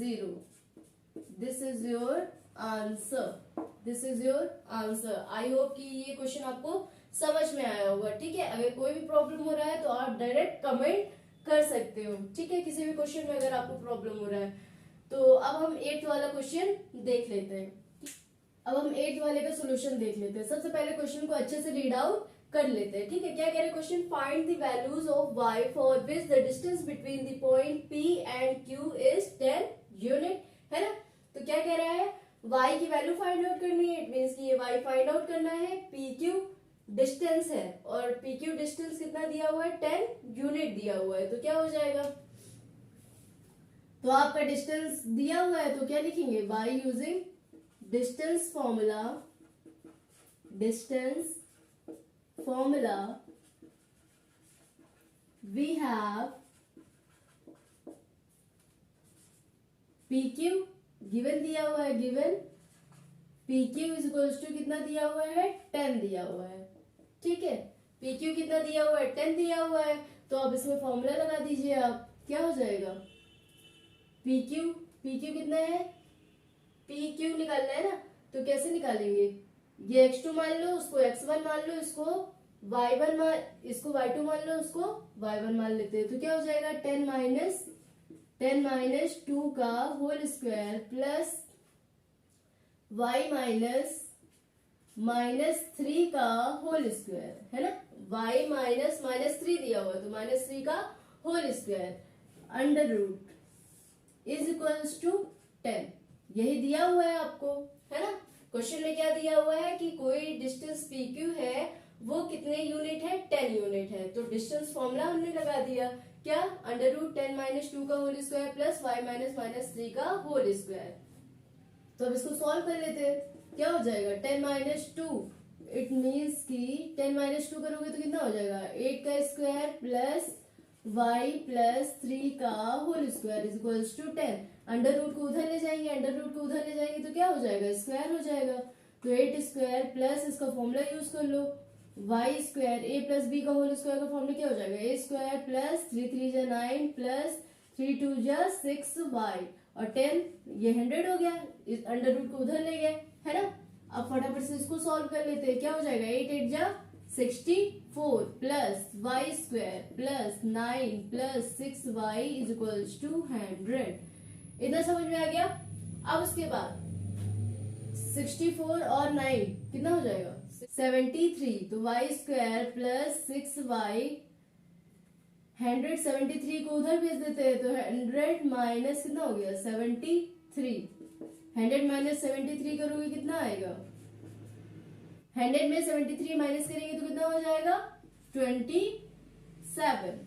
0, this is your answer, this is your answer. I hope कि ये क्वेश्चन आपको समझ में आया होगा, ठीक है, अगर कोई भी प्रॉब्लम हो रहा है तो आप डायरेक्ट कमेंट कर सकते हो, ठीक है, किसी भी क्वेश्चन में अगर आपको प्रॉब्लम हो रहा है, तो अब हम 8th वाला क्वेश्चन देख लेते हैं, अब हम 8th वाले का सोल्यूशन देख लेते हैं। सबसे पहले क्वेश्चन को अच्छे से रीड आउट कर लेते हैं, ठीक है, क्या कह रहे हैं question, find the values of y for which the distance between the point p and q is 10 unit, है ना, तो क्या कह रहा है y की वैल्यू फाइंड आउट करनी है, इट मीन्स कि ये y फाइंड आउट करना है, pq डिस्टेंस है और pq डिस्टेंस कितना दिया हुआ है 10 यूनिट दिया हुआ है, तो क्या हो जाएगा, तो आपका डिस्टेंस दिया हुआ है तो क्या लिखेंगे by using distance formula, distance formula we have pq given दिया हुआ है, given pq is equals to कितना दिया हुआ है 10 दिया हुआ है, ठीक है, pq कितना दिया हुआ है 10 दिया हुआ है, तो अब इसमें फॉर्मूला लगा दीजिए आप, क्या हो जाएगा pq कितना है, pq निकालना है ना, तो कैसे निकालेंगे, ये x2 मान लो, उसको x1 मान लो, इसको y1 मान, इसको y2 मान लो, उसको y1 मान लेते हैं, तो क्या हो जाएगा 10 माइनस 2 का whole square plus y minus 3 का होल स्क्वायर, है ना, y माइनस -3 दिया हुआ है तो -3 का whole square under root is equals to 10, यही दिया हुआ है आपको, है ना, क्वेश्चन में क्या दिया हुआ है कि कोई डिस्टेंस PQ है वो कितने यूनिट है 10 यूनिट है, तो डिस्टेंस फॉर्मूला हमने लगा दिया, क्या अंडर रूट 10 माइनस 2 का whole square plus y minus -3 का होल स्क्वायर, तो अब इसको सॉल्व कर लेते हैं, क्या हो जाएगा 10 माइनस 2, इट मीन्स कि 10 माइनस 2 करोगे तो कितना हो जाएगा 8 का स्क्वायर प्लस y प्लस 3 का whole square is equals to 10, under root को उधर ले जाएंगे, अंडर रूट को उधर ले जाएंगे तो क्या हो जाएगा स्क्वायर हो जाएगा, तो 8 स्क्वायर प्लस इसका फॉर्मूला यूज कर लो y square a plus b का होल स्क्वायर का फॉर्मूला क्या हो जाएगा a स्क्वायर प्लस 3 3 जा 9 प्लस 3 2 जा 6y और 10 ये 100 हो गया, इस अंडर रूट को उधर ले गए, है ना, अब फटाफट से इसको सॉल्व कर लेते हैं, क्या हो जाएगा 8 8 जा 64 plus y square plus 9 plus 6y is equals to 100। इतना समझ में आ गया। अब उसके बाद 64 और 9 कितना हो जाएगा 73, तो वाई स्क्वायर प्लस 6y 173 को उधर भेज देते हैं, तो 100 माइनस कितना हो गया 73। 100 माइनस 73 करोगे कितना आएगा, 100 में 73 माइनस करेंगे तो कितना हो जाएगा 27।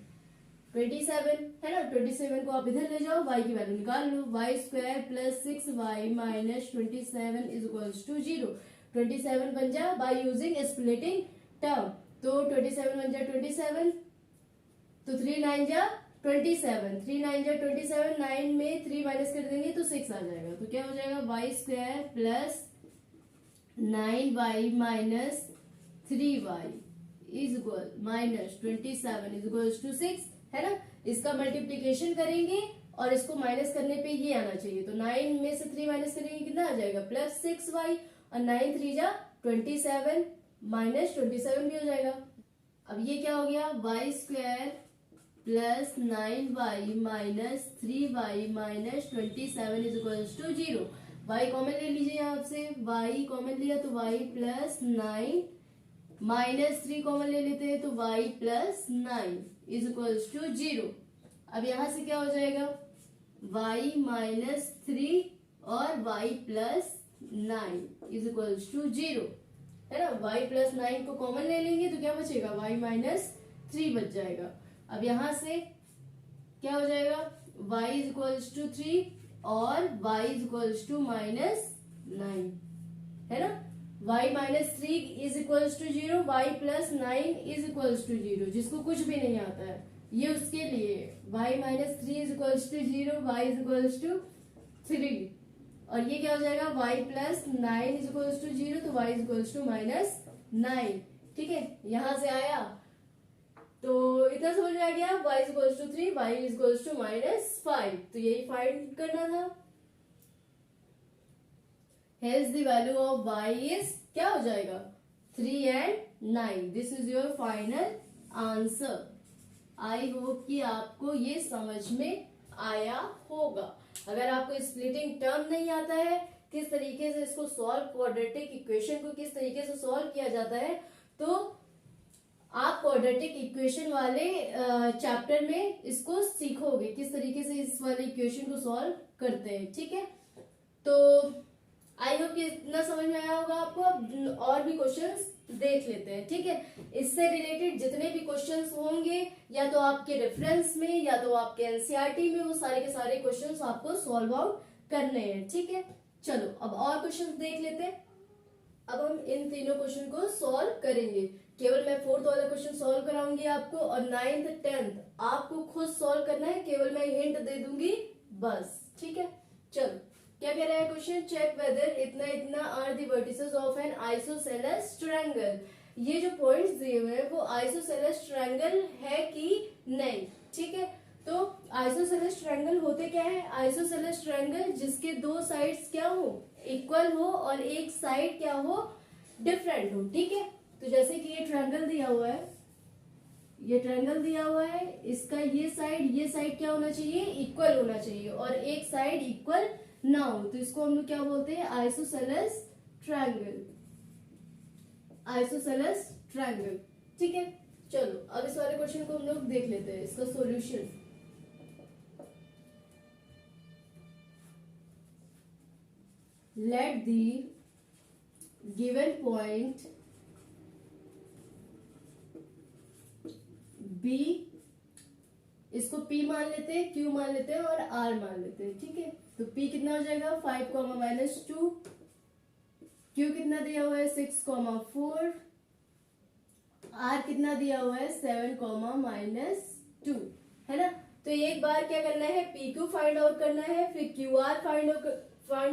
27 है ना, 27 को आप इधर ले जाओ, y की वैल्यू निकाल लो। Y square plus 6y minus 27 is equals to 0। 27 बन जा बाय यूजिंग स्प्लिटिंग टर्म, तो 27 बन जा 27, तो 3 9 जा 27, 3 9 जा 27, 9 में 3 माइनस कर देंगे तो 6 आ जाएगा। तो क्या हो जाएगा y square plus 9y minus 3y is equal minus 27 is equal to 6 है ना। इसका मल्टीप्लीकेशन करेंगे और इसको माइनस करने पे ये आना चाहिए, तो 9 में से 3 माइनस करेंगे कितना आ जाएगा प्लस 6y, और 9 3 जा 27 माइनस 27 भी हो जाएगा। अब ये क्या हो गया y square plus 9y minus 3y minus 27 is equal to 0। y common ले लीजिए यहाँ से, y कॉमन लिया तो y प्लस 9 माइनस 3 कॉमन ले लेते हैं तो y plus 9 is equal to 0। अब यहाँ से क्या हो जाएगा y माइनस 3 और y plus 9 is equal to 0 है ना। y प्लस 9 को कॉमन ले लेंगे तो क्या बचेगा y माइनस 3 बच जाएगा। अब यहाँ से क्या हो जाएगा y इज इक्वल टू 3 और y is equal to minus 9 है ना। y minus 3 is equal to 0, y plus 9 is equal to 0। जिसको कुछ भी नहीं आता है ये उसके लिए y minus 3 is equal to 0, y is equal to 3, और ये क्या हो जाएगा y plus 9 is equal to 0, तो y is equal to minus 9। ठीक है, यहां से आया तो इतना समझ में आ गया y is equal to 3, y is equal to minus 5, तो यही फाइंड करना था। Hence the value of y is क्या हो जाएगा 3 and 9। This is your final answer. I hope कि आपको ये समझ में आया होगा। अगर आपको स्प्लिटिंग टर्म नहीं आता है, किस तरीके से इसको सॉल्व, क्वाड्रेटिक इक्वेशन को किस तरीके से सॉल्व किया जाता है, तो आप क्वाड्रेटिक इक्वेशन वाले चैप्टर में इसको सीखोगे किस तरीके से इस वाले इक्वेशन को सॉल्व करते हैं। ठीक है, तो आई होप कि इतना समझ में आया होगा आपको। अब और भी क्वेश्चंस देख लेते हैं। ठीक है, इससे रिलेटेड जितने भी क्वेश्चंस होंगे या तो आपके रेफरेंस में या तो आपके एनसीईआरटी में, वो सारे के सारे क्वेश्चंस आपको सॉल्व आउट करने हैं। ठीक है, चलो अब और क्वेश्चंस देख लेते हैं। अब हम इन तीनों क्वेश्चन को सॉल्व करेंगे। केवल मैं 4th वाला क्वेश्चन सॉल्व कराऊंगी आपको, और 9th 10th आपको खुद सॉल्व करना है, केवल मैं हिंट दे दूंगी बस। ठीक है, चलो क्या कह रहा है क्वेश्चन, चेक वेदर इतना इतना are the vertices of an isosceles triangle. ये जो पॉइंट्स दिए हुए हैं वो आइसोसेलेस ट्रायंगल है कि नहीं। ठीक है, तो आइसोसेलेस ट्रायंगल होते क्या है, आइसोसेलेस ट्रायंगल जिसके दो साइड्स क्या हो इक्वल हो और एक साइड क्या हो डिफरेंट हो। ठीक है, तो जैसे कि ये ट्रायंगल दिया हुआ है, ये ट्रायंगल दिया हुआ है, इसका ये साइड क्या होना चाहिए इक्वल होना चाहिए, और एक साइड इक्वल ना हो, तो इसको हम लोग क्या बोलते हैं आइसोसेलेस ट्रायंगल। Isosceles triangle. ठीक है, चलो अब इस वाले क्वेश्चन को हम लोग देख लेते हैं, इसका solution. Let the given point be, इसको P मान लेते हैं, Q मान लेते हैं और R मान लेते हैं। ठीक है, तो P कितना हो जाएगा 5, -2, Q कितना दिया हुआ है 6, 4, R कितना दिया हुआ है 7, -2 है ना। तो एक बार क्या करना है PQ फाइंड आउट करना है, फिर QR फाइंड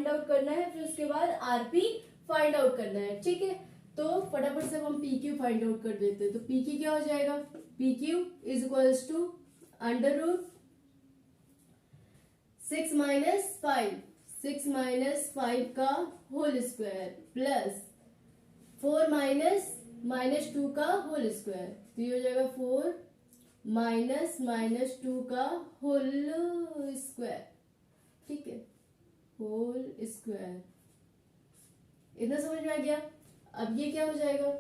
आउट करना है, फिर उसके बाद RP फाइंड आउट करना है। ठीक है, तो फटाफट से हम PQ फाइंड आउट कर देते हैं। तो PQ क्या हो जाएगा, PQ इज इक्वल्स टू √ 6 - 5 का होल स्क्वायर प्लस 4 - -2 का होल स्क्वायर, तो ये हो जाएगा 4 -2 का होल स्क्वायर, ठीक है, होल स्क्वायर। इतना समझ में आ गया। अब ये क्या हो जाएगा,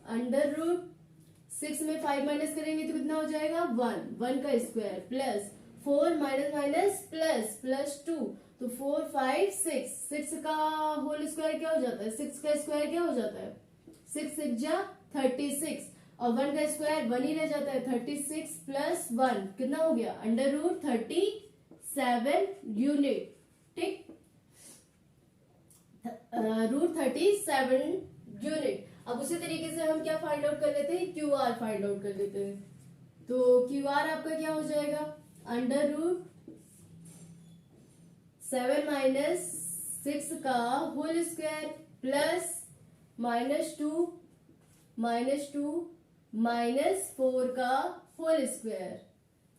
√6 में 5 माइनस करेंगे तो कितना हो जाएगा 1 का स्क्वायर प्लस 4 माइनस प्लस 2, तो 4 5 6 का होल स्क्वायर क्या हो जाता है, 6 का स्क्वायर क्या हो जाता है, 6 6 जा 36, और 1 का स्क्वायर 1 ही रह जाता है, 36 प्लस 1 कितना हो गया, √37 यूनिट, ठीक, √37 यूनिट। अब उसी तरीके से हम क्या फाइंड आउट कर लेते हैं, QR फाइंड आउट कर लेते हैं। तो QR आपका क्या हो जाएगा, √7 -6 का होल स्क्वायर प्लस -2 -4 का होल स्क्वायर,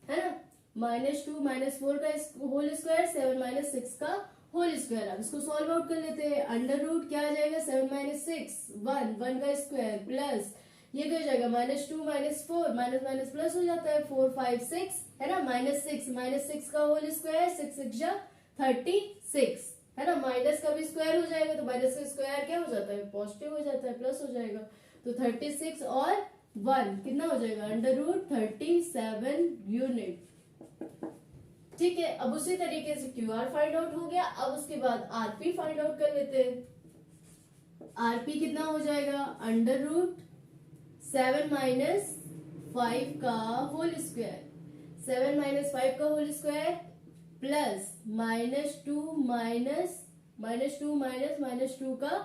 है ना, -2 -4 का होल स्क्वायर 7 -6 का होल स्क्वायर। अब इसको सॉल्व आउट कर लेते हैं। अंडर रूट क्या आ जाएगा, 7 - 6 1 का स्क्वायर प्लस ये क्या हो जाएगा, -2 -4 माइनस प्लस हो जाता है, 4 5 6 है ना, -6 का होल स्क्वायर 6 6 जा 36 है ना, माइनस का भी स्क्वायर हो जाएगा तो माइनस का स्क्वायर क्या हो जाता है, पॉजिटिव हो जाता है, प्लस हो जाएगा, तो 36 और 1 कितना हो जाएगा, √37 यूनिट, ठीक है। अब उसी तरीके से QR फाइंड आउट हो गया। अब उसके बाद RP फाइंड आउट कर लेते हैं। RP कितना हो जाएगा, √7 - 5 का होल स्क्वायर, 7 - 5 का होल स्क्वायर प्लस -2 -2 का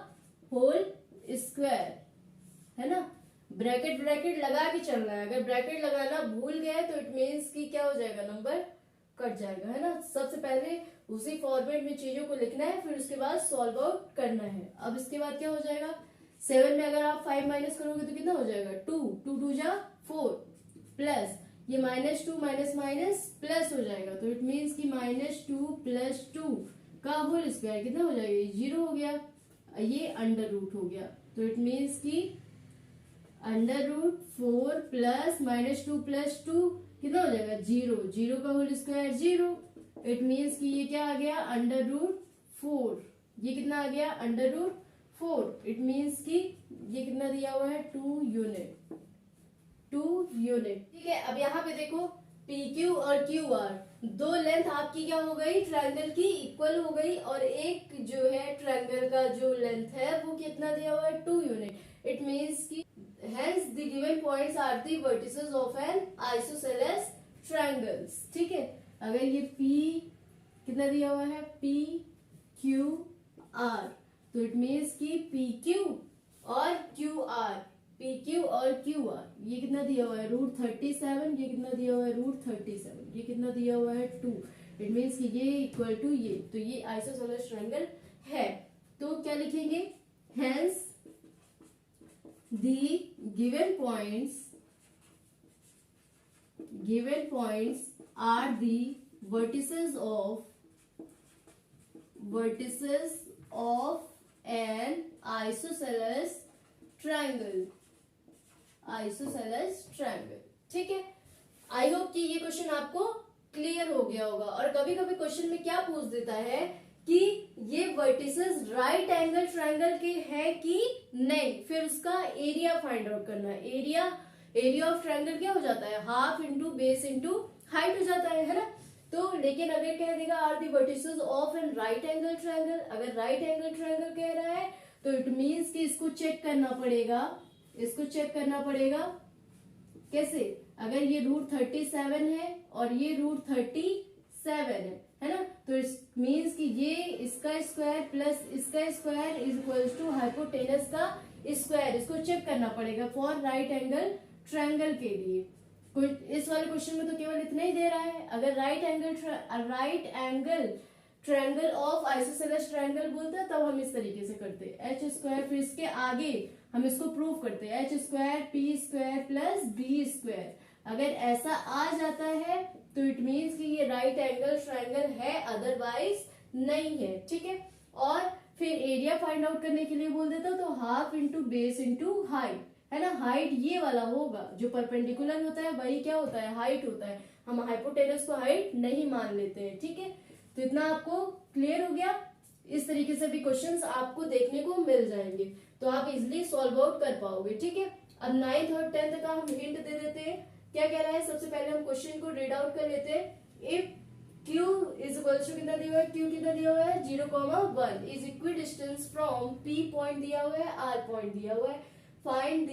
होल स्क्वायर, है ना, ब्रैकेट लगा के चल रहा है। अगर ब्रैकेट लगाना भूल गए तो इट मीन्स कि क्या हो जाएगा, नंबर कट जाएगा, है ना। सबसे पहले उसी फॉर्मेट में चीजों को लिखना है, फिर उसके बाद सॉल्व आउट करना है। अब इसके बाद क्या हो जाएगा, 7 में अगर आप 5 माइनस करोगे तो कितना हो जाएगा, 2 2 जा 4 प्लस ये -2 माइनस प्लस हो जाएगा, तो इट मीन्स कि -2 + 2 का होल स्क्वायर कितना हो जाएगा, 0 हो गया, ये अंडर रूट हो गया, तो इट मीन्स कि √4 प्लस -2 + 2 कितना हो जाएगा, 0 का होल स्क्वायर 0, इट मीन्स कि ये क्या आ गया, √4, ये कितना आ गया, √4, इट मीन्स कि ये कितना दिया हुआ है, 2 यूनिट, ठीक है। अब यहाँ पे देखो PQ और QR दो लेंथ आपकी क्या हो गई, ट्रायंगल की इक्वल हो गई, और एक जो है ट्रायंगल का जो लेंथ है वो कितना दिया हुआ है, 2 यूनिट, इट मीन्स कि hence the given points are the vertices of an isosceles triangles, ठीक है। अगर ये P कितना दिया हुआ है, PQR, तो इट मीन्स कि PQ और QR ये कितना दिया हुआ है, √37, ये कितना दिया हुआ है, √37, ये कितना दिया हुआ है, 2, इट मीन्स कि ये इक्वल टू ये, तो ये आइसोसेलेस ट्रायंगल है। तो क्या लिखेंगे, hence the given points are the vertices of an isosceles triangle, ठीक है। आई होप कि ये क्वेश्चन आपको क्लियर हो गया होगा। और कभी कभी क्वेश्चन में क्या पूछ देता है कि ये वर्टिसेस राइट एंगल ट्रायंगल के है कि नहीं, फिर उसका एरिया फाइंड आउट करना है। एरिया ऑफ ट्रायंगल क्या हो जाता है, half into base into height हो जाता है ना। तो लेकिन अगर कह देगा are the vertices of an right angle triangle, अगर राइट एंगल ट्रायंगल कह रहा है तो इट मीन्स कि इसको चेक करना पड़ेगा, कैसे, अगर ये √37 है और ये √37 है ना, तो इट मीन्स कि ये इसका स्क्वायर प्लस इसका square is equals to hypotenuse का स्क्वायर। इसको चेक करना पड़ेगा फॉर राइट एंगल ट्रायंगल के लिए। इस वाले क्वेश्चन में तो केवल इतना ही दे रहा है। अगर right angle triangle of isosceles triangle बोलता तब हम इस तरीके से करते h स्क्वायर, फिर इसके आगे हम इसको प्रूव करते हैं h square p square plus b square. अगर ऐसा आ जाता है तो इट मीन्स कि ये राइट एंगल ट्रायंगल है, अदरवाइज नहीं है, ठीक है। और फिर एरिया फाइंड आउट करने के लिए बोल देता तो half into base into height, है ना। हाइट ये वाला होगा, जो परपेंडिकुलर होता है वही क्या होता है, हाइट होता है। हम हाइपोटेनस को हाइट नहीं मान लेते हैं, ठीक है। तो इतना आपको क्लियर हो गया। इस तरीके से भी क्वेश्चंस आपको देखने को मिल जाएंगे, तो आप इजिली सॉल्व आउट कर पाओगे, ठीक है। अब 9th और 10th का हम हिंट दे देते हैं। क्या कह रहा है, सबसे पहले हम क्वेश्चन को रीड आउट कर लेते हैं। If Q is equal to कितना दिया हुआ है, Q कितना दिया हुआ है 0,1 is equidistance from P point दिया हुआ है, R पॉइंट दिया हुआ है। Find the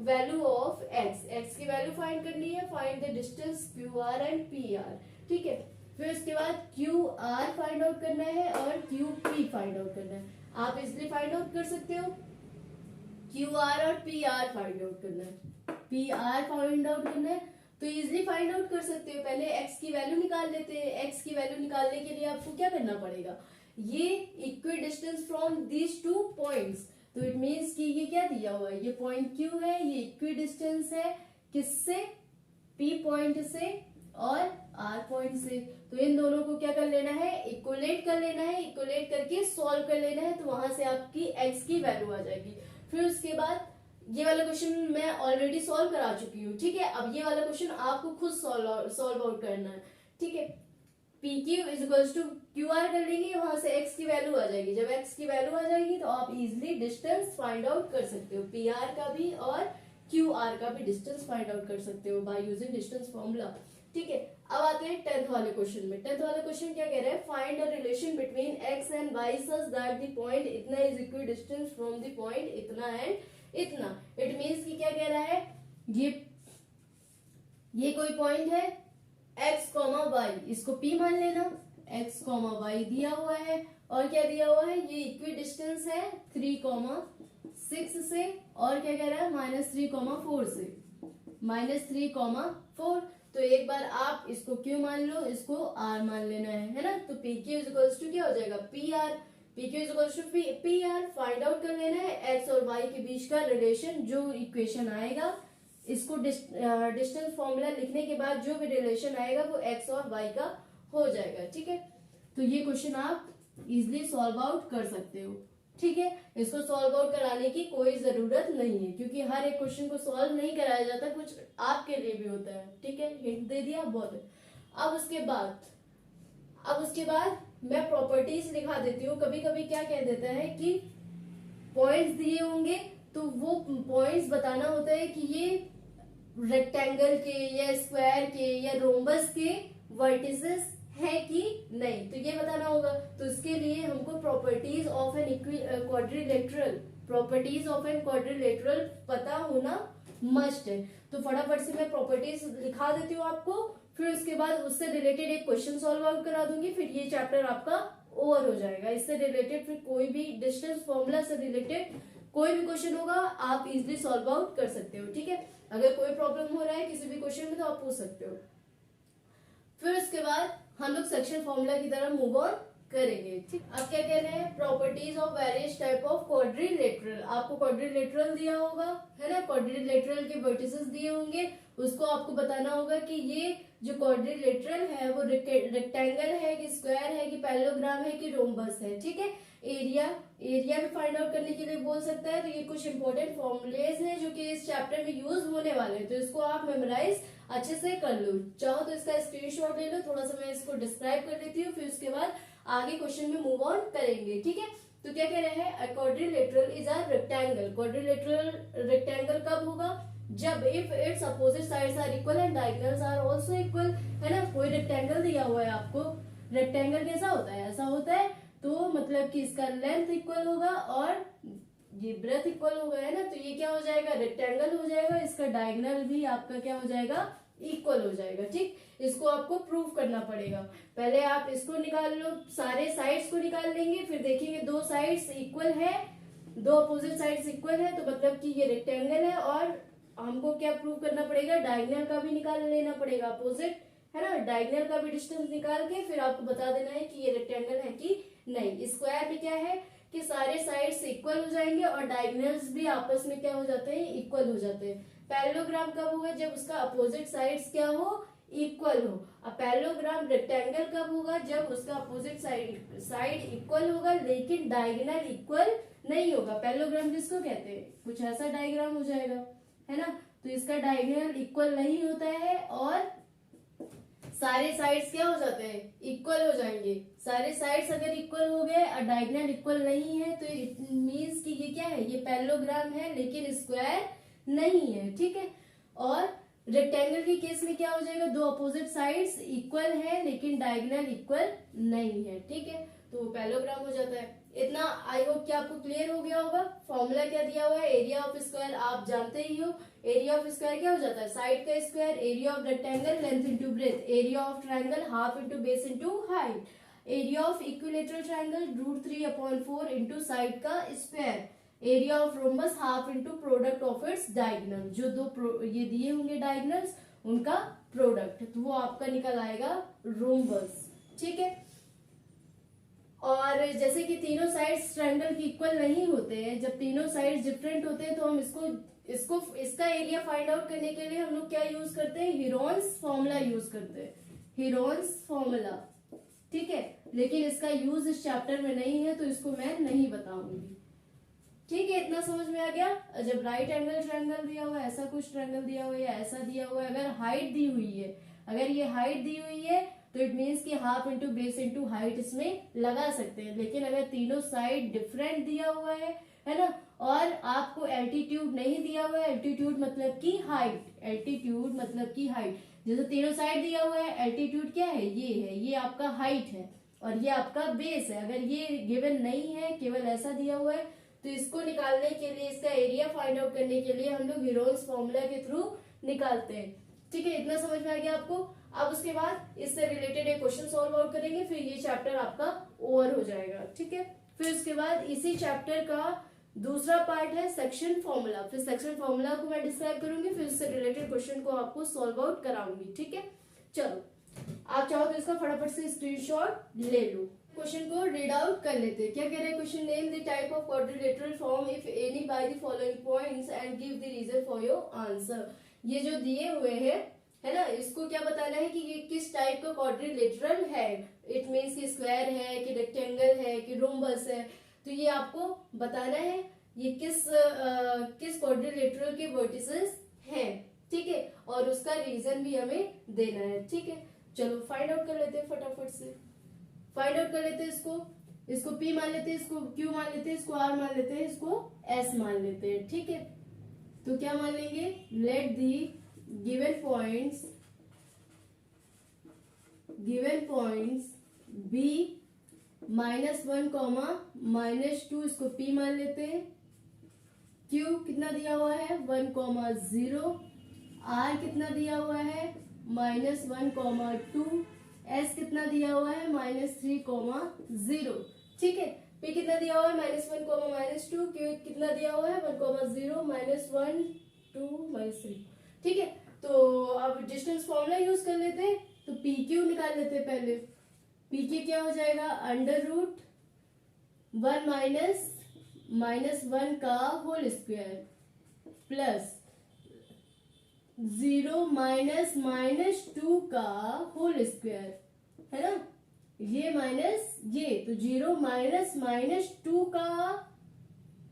value of x, x की वैल्यू फाइंड करनी है। Find the distance QR and PR, ठीक है। फिर उसके बाद QR फाइंड आउट करना है और QP फाइंड आउट करना है। आप इसलिए फाइंड आउट कर सकते हो, QR और PR फाइंड आउट करना है, PR फाइंड आउट करना है, तो इजिली फाइंड आउट कर सकते हो। पहले x की वैल्यू निकाल लेते हैं। x की वैल्यू निकालने के लिए आपको क्या करना पड़ेगा, ये equi distance from these two points, तो इट मीन्स कि ये क्या दिया हुआ है, ये पॉइंट Q है, ये इक्वी डिस्टेंस है किससे, P पॉइंट से और R पॉइंट से। तो इन दोनों को क्या कर लेना है, इक्वलेट कर लेना है। इक्वलेट करके सॉल्व कर लेना है, तो वहां से आपकी x की वैल्यू आ जाएगी। फिर उसके बाद ये वाला क्वेश्चन मैं ऑलरेडी सॉल्व करा चुकी हूँ, ठीक है। अब ये वाला क्वेश्चन आपको खुद सॉल्व आउट करना है, ठीक है। PQ is equals to QR कर लेंगे, वहां से x की वैल्यू आ जाएगी। जब x की वैल्यू आ जाएगी तो आप इजिली डिस्टेंस फाइंड आउट कर सकते हो, PR का भी और QR का भी डिस्टेंस फाइंड आउट कर सकते हो बाय यूजिंग डिस्टेंस फॉर्मूला, ठीक है। अब आते हैं 10th वाले क्वेश्चन में। 10th वाला क्वेश्चन क्या कह रहा है, find the relation between x and y such that the point इतना is equidistance from the point इतना एंड इतना। इट मीन्स कि क्या कह रहा है, ये कोई पॉइंट है x, y, इसको P मान लेना। x, y दिया हुआ है और क्या दिया हुआ है, ये इक्वी डिस्टेंस है 3,6 से और क्या कह रहा है -3,4 से, -3,4। तो एक बार आप इसको Q मान लो, इसको R मान लेना है ना। तो PQ इज इक्वल्स टू क्या हो जाएगा, PR। PQ is equals to PR find out कर लेना है x और y के बीच का रिलेशन। जो इक्वेशन आएगा, इसको डिस्टेंस फॉर्मूला लिखने के बाद जो भी रिलेशन आएगा वो x और y का हो जाएगा, ठीक है। तो ये क्वेश्चन आप इजिली सॉल्व आउट कर सकते हो, ठीक है। इसको सॉल्व आउट कराने की कोई जरूरत नहीं है, क्योंकि हर एक क्वेश्चन को सॉल्व नहीं कराया जाता, कुछ आपके लिए भी होता है, ठीक है। हिंट दे दिया, बहुत है। अब उसके बाद मैं प्रॉपर्टीज लिखा देती हूँ। कभी कभी क्या कह देता है कि पॉइंट्स दिए होंगे तो वो पॉइंट्स बताना होता है कि ये रेक्टेंगल के या स्क्वायर के या रोम्बस के वर्टिसेस है कि नहीं, तो ये बताना होगा। तो इसके लिए हमको प्रॉपर्टीज ऑफ एन क्वाड्रिलेटरल पता होना मस्ट है। तो फटाफट से मैं प्रॉपर्टीज लिखा देती हूँ आपको, फिर उसके बाद उससे रिलेटेड एक क्वेश्चन सॉल्व आउट करा दूंगी, फिर ये चैप्टर आपका ओवर हो जाएगा। इससे रिलेटेड फिर कोई भी डिस्टेंस फॉर्मूला से रिलेटेड कोई भी क्वेश्चन होगा आप इजिली सॉल्व आउट कर सकते हो, ठीक है। अगर कोई प्रॉब्लम हो रहा है किसी भी क्वेश्चन में तो आप पूछ सकते हो। फिर उसके बाद हम लोग सेक्शन फॉर्मूला की तरफ मूव ऑन करेंगे, ठीक। अब क्या कह रहे हैं, properties of various type of quadrilateral. आपको क्वाड्रिलेटरल दिया होगा, है ना, क्वाड्रिलेटरल के वर्टिसेस दिए होंगे, उसको आपको बताना होगा कि ये जो क्वाड्रिलेटरल है वो रेक्टेंगल है कि स्क्वायर है कि पैरेललोग्राम है कि रोम्बस है, ठीक है। एरिया भी फाइंड आउट करने के लिए बोल सकता है। तो ये कुछ इंपॉर्टेंट फॉर्मूलेज हैं जो कि इस चैप्टर में यूज होने वाले हैं, तो इसको आप मेमोराइज अच्छे से कर लो। चाहो तो इसका स्क्रीनशॉट ले लो, थोड़ा सा मैं इसको डिस्क्राइब कर देती हूँ, फिर उसके बाद आगे क्वेश्चन में मूव ऑन करेंगे, ठीक है। तो क्या कह रहे हैं, quadrilateral is a rectangle. Quadrilateral rectangle कब होगा, जब if its opposite sides are equal and diagonals are also equal, है ना। कोई रेक्टेंगल दिया हुआ है आपको, रेक्टेंगल कैसा होता है, ऐसा होता है, तो मतलब कि इसका लेंथ इक्वल होगा और ये ब्रेथ इक्वल होगा, है ना। तो ये क्या हो जाएगा, रेक्टेंगल हो जाएगा, इसका डायगोनल भी आपका क्या हो जाएगा, इक्वल हो जाएगा, ठीक। इसको आपको प्रूव करना पड़ेगा। पहले आप इसको निकाल लो, सारे साइड्स को निकाल लेंगे, फिर देखेंगे दो साइड्स इक्वल है, दो अपोजिट साइड्स इक्वल है, तो मतलब कि ये रेक्टेंगल है। और हमको क्या प्रूव करना पड़ेगा, डायगोनल का भी निकाल लेना पड़ेगा, अपोजिट, है ना। डायगोनल का भी डिस्टेंस निकाल के फिर आपको बता देना है कि ये रेक्टेंगल है कि नहीं। स्क्वायर में क्या है कि सारे साइड्स इक्वल हो जाएंगे और डायगोनल्स भी आपस में क्या हो जाते हैं, इक्वल हो जाते हैं। पैरेललोग्राम कब होगा, जब उसका अपोजिट साइड्स क्या हो, इक्वल हो। अब पैरेललोग्राम रेक्टेंगल कब होगा, जब उसका अपोजिट साइड इक्वल होगा लेकिन डायगोनल इक्वल नहीं होगा। पैरेललोग्राम किसको कहते हैं, कुछ ऐसा डायग्राम हो जाएगा, है ना। तो इसका डायगोनल इक्वल नहीं होता है और सारे साइड्स क्या हो जाते हैं, इक्वल हो जाएंगे। सारे साइड्स अगर इक्वल हो गए और डायगोनल इक्वल नहीं है तो इट मीन्स कि ये क्या है, ये पैरेललोग्राम है लेकिन स्क्वायर नहीं है, ठीक है। और रेक्टेंगल के केस में क्या हो जाएगा, दो अपोजिट साइड्स इक्वल है लेकिन डायगोनल इक्वल नहीं है, ठीक है, तो वो पैरेललोग्राम हो जाता है। इतना आई होप कि आपको क्लियर हो गया होगा। फॉर्मूला क्या दिया हुआ है, एरिया ऑफ स्क्वायर आप जानते ही हो। एरिया ऑफ स्क्वायर क्या हो जाता है, साइड का square, area of rectangle length into breadth, area of triangle half into base into height, area of equilateral triangle √3/4 into side का square, area of rhombus half into product of its diagonal. जो दो ये दिए होंगे diagonals उनका product, तो वो आपका निकल आएगा रोम्बस, ठीक है। और जैसे कि तीनों साइड्स ट्रायंगल की इक्वल नहीं होते हैं, जब तीनों साइड्स डिफरेंट होते हैं तो हम इसका एरिया फाइंड आउट करने के लिए हम लोग क्या यूज करते हैं, हीरोन्स फॉर्मूला यूज करते हैं, हीरोन्स फॉर्मूला, ठीक है। लेकिन इसका यूज इस चैप्टर में नहीं है तो इसको मैं नहीं बताऊंगी, ठीक है। इतना समझ में आ गया। जब राइट एंगल ट्रायंगल दिया हुआ है, ऐसा कुछ ट्रायंगल दिया हुआ है या ऐसा दिया हुआ है, अगर हाइट दी हुई है, अगर ये हाइट दी हुई है तो इट मीन्स कि half into base into height इसमें लगा सकते हैं। लेकिन अगर तीनों साइड डिफरेंट दिया हुआ है ना, और आपको एल्टीट्यूड नहीं दिया हुआ है, एल्टीट्यूड मतलब की हाइट, एल्टीट्यूड मतलब की हाइट, जैसे तीनों साइड दिया हुआ है, एल्टीट्यूड क्या है, ये आपका हाइट है और ये आपका बेस है। अगर ये गिवन नहीं है, केवल ऐसा दिया हुआ है, तो इसको निकालने के लिए, इसका एरिया फाइंड आउट करने के लिए हम लोग हीरोन्स फॉर्मूला के थ्रू निकालते हैं, ठीक है। इतना समझ में आ गया आपको। अब उसके बाद इससे रिलेटेड एक क्वेश्चन सॉल्व आउट करेंगे, फिर ये चैप्टर आपका ओवर हो जाएगा, ठीक है। फिर उसके बाद इसी चैप्टर का दूसरा पार्ट है सेक्शन फॉर्मूला, फिर सेक्शन फॉर्मूला को मैं डिस्क्राइब करूंगी, फिर इससे रिलेटेड क्वेश्चन को आपको सॉल्व आउट कराऊंगी, ठीक है। चलो, आप चाहो तो इसका फटाफट से स्क्रीनशॉट ले लो। क्वेश्चन को रीड आउट कर लेते हैं। क्या कह रहे हैं question, name the type of quadrilateral form if any by the following points and give the reason for your answer. ये जो दिए हुए हैं, है ना, इसको क्या बताना है कि ये किस टाइप का क्वाड्रिलेटरल है। इट मीन्स कि स्क्वायर है कि रेक्टेंगल है कि रोम्बस है, तो ये आपको बताना है ये किस क्वाड्रिलेटरल के वर्टिसेस हैं, ठीक है, और उसका रीजन भी हमें देना है, ठीक है। चलो फाइंड आउट कर लेते हैं, फटाफट से फाइंड आउट कर लेते हैं। इसको P मान लेते हैं, इसको Q मान लेते हैं, इसको R मान लेते हैं, इसको S मान लेते हैं, ठीक है। तो क्या मान लेंगे, late the given points B -1, -2, इसको P मान लेते हैं। Q कितना दिया हुआ है 1, 0, R कितना दिया हुआ है -1, 2, S कितना दिया हुआ है -3, 0, ठीक है। P कितना दिया हुआ है -1, -2, Q कितना दिया हुआ है 1, 0, -1, 2, -3, ठीक है। तो अब डिस्टेंस फॉर्मूला यूज कर लेते हैं, तो PQ निकाल लेते हैं पहले। PQ क्या हो जाएगा, √1 -1 का होल स्क्वायर प्लस 0 -2 का होल स्क्वायर, है ना, ये माइनस ये, तो 0 -2 का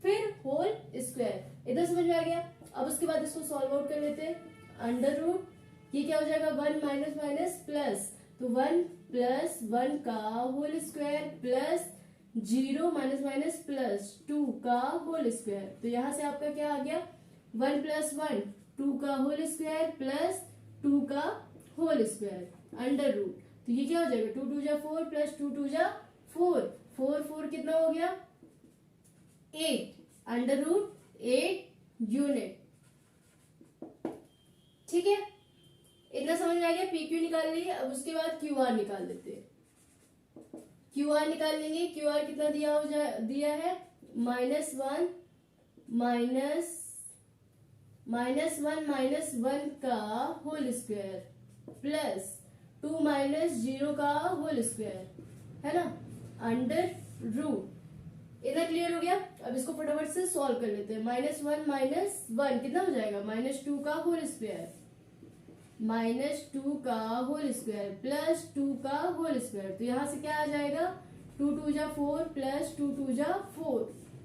फिर होल स्क्वायर। इधर समझ में आ गया। अब उसके बाद इसको सॉल्व आउट कर लेते हैं। √ ये क्या हो जाएगा 1 माइनस प्लस, तो 1 + 1 का होल स्क्वायर प्लस 0 प्लस 2 का होल स्क्वायर। तो यहां से आपका क्या आ गया 1 + 1 2 का होल स्क्वायर प्लस 2 का होल स्क्वायर √ तो ये क्या हो जाएगा 2 2 जा 4 प्लस 2 2 जा 4, 4 4 कितना हो गया 8 √8 यूनिट, ठीक है। इतना समझ में आ गया। PQ निकाल लिए। अब उसके बाद QR निकाल लेते हैं। QR निकाल लेंगे। QR कितना दिया है -1 -1 का होल स्क्वायर प्लस 2 -0 का होल स्क्वायर, है ना, √ इतना क्लियर हो गया। अब इसको फटाफट से सॉल्व कर लेते हैं। -1 -1 कितना हो जाएगा -2 का होल स्क्वायर -2 का होल स्क्वायर प्लस 2 का होल स्क्वायर। तो यहाँ से क्या आ जाएगा, 2 2 जा 4 प्लस 2 2 जा 4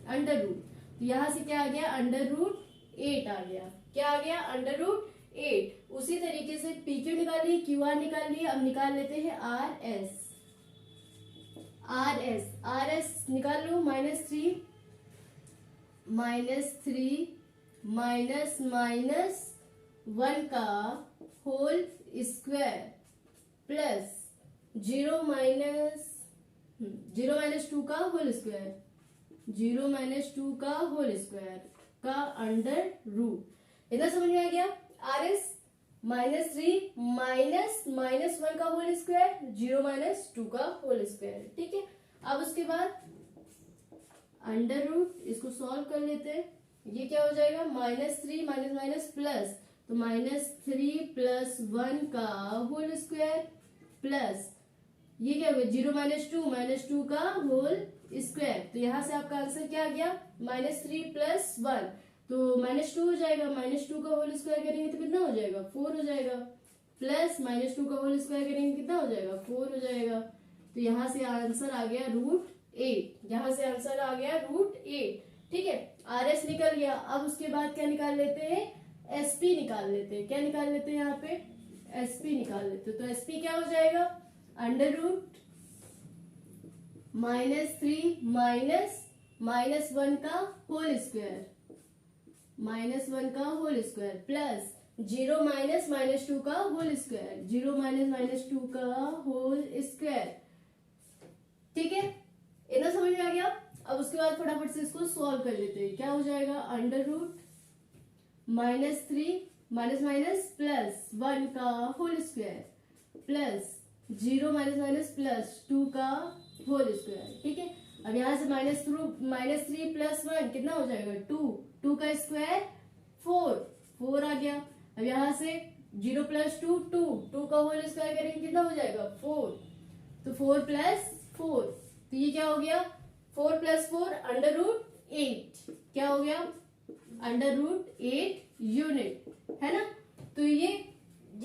अंडर रूट। तो यहाँ से क्या आ गया, अंडर रूट 8 आ गया। क्या आ गया, अंडर रूट 8। उसी तरीके से पी क्यू निकाल ली, क्यू आर निकाल लिया। अब निकाल लेते हैं आर एस। आर एस निकाल लो, -3 माइनस माइनस 1 का होल स्क्वायर प्लस 0 माइनस 2 का होल स्क्वायर, 0 माइनस 2 का होल स्क्वायर का अंडर रूट। इतना समझ में आ गया। आर एस -3 माइनस 1 का होल स्क्वायर, 0 माइनस 2 का होल स्क्वायर। ठीक है, अब उसके बाद अंडर रूट, इसको सॉल्व कर लेते हैं। ये क्या हो जाएगा, -3 माइनस माइनस प्लस, तो -3 प्लस 1 का होल स्क्वायर प्लस ये क्या हो गया, 0 माइनस 2 का होल स्क्वायर। तो यहां से आपका आंसर क्या आ गया, -3 प्लस 1, तो -2 हो जाएगा। -2 का होल स्क्वायर करेंगे तो कितना हो जाएगा, 4 हो जाएगा। प्लस -2 का होल स्क्वायर करेंगे कितना हो जाएगा, 4 हो जाएगा। तो यहां से आंसर आ गया √8। यहां से आंसर आ गया √8। ठीक है, आर एस निकल गया। अब उसके बाद क्या निकाल लेते हैं, एसपी निकाल लेते हैं। क्या निकाल लेते हैं, यहाँ पे एसपी निकाल लेते हैं। तो एसपी क्या हो जाएगा, अंडर रूट -3 माइनस 1 का होल स्क्वायर, -1 का होल स्क्वायर प्लस 0 माइनस 2 का होल स्क्वायर, 0 माइनस 2 का होल स्क्वायर। ठीक है, इतना समझ में आ गया। अब उसके बाद फटाफट से इसको सॉल्व कर लेते हैं। क्या हो जाएगा, अंडर रूट -3 माइनस प्लस 1 का whole square plus 0 minus plus 2 का होल स्क्वायर। ठीक है, अब यहाँ से -3 प्लस 1 कितना हो जाएगा, 2 का स्क्वायर 4 आ गया। अब यहाँ से 0 प्लस 2 का होल स्क्वायर करेंगे कितना हो जाएगा, 4, तो 4 प्लस 4, तो ये क्या हो गया, 4 प्लस 4 अंडर रूट 8। क्या हो गया, अंडर रूट 8 यूनिट, है ना। तो ये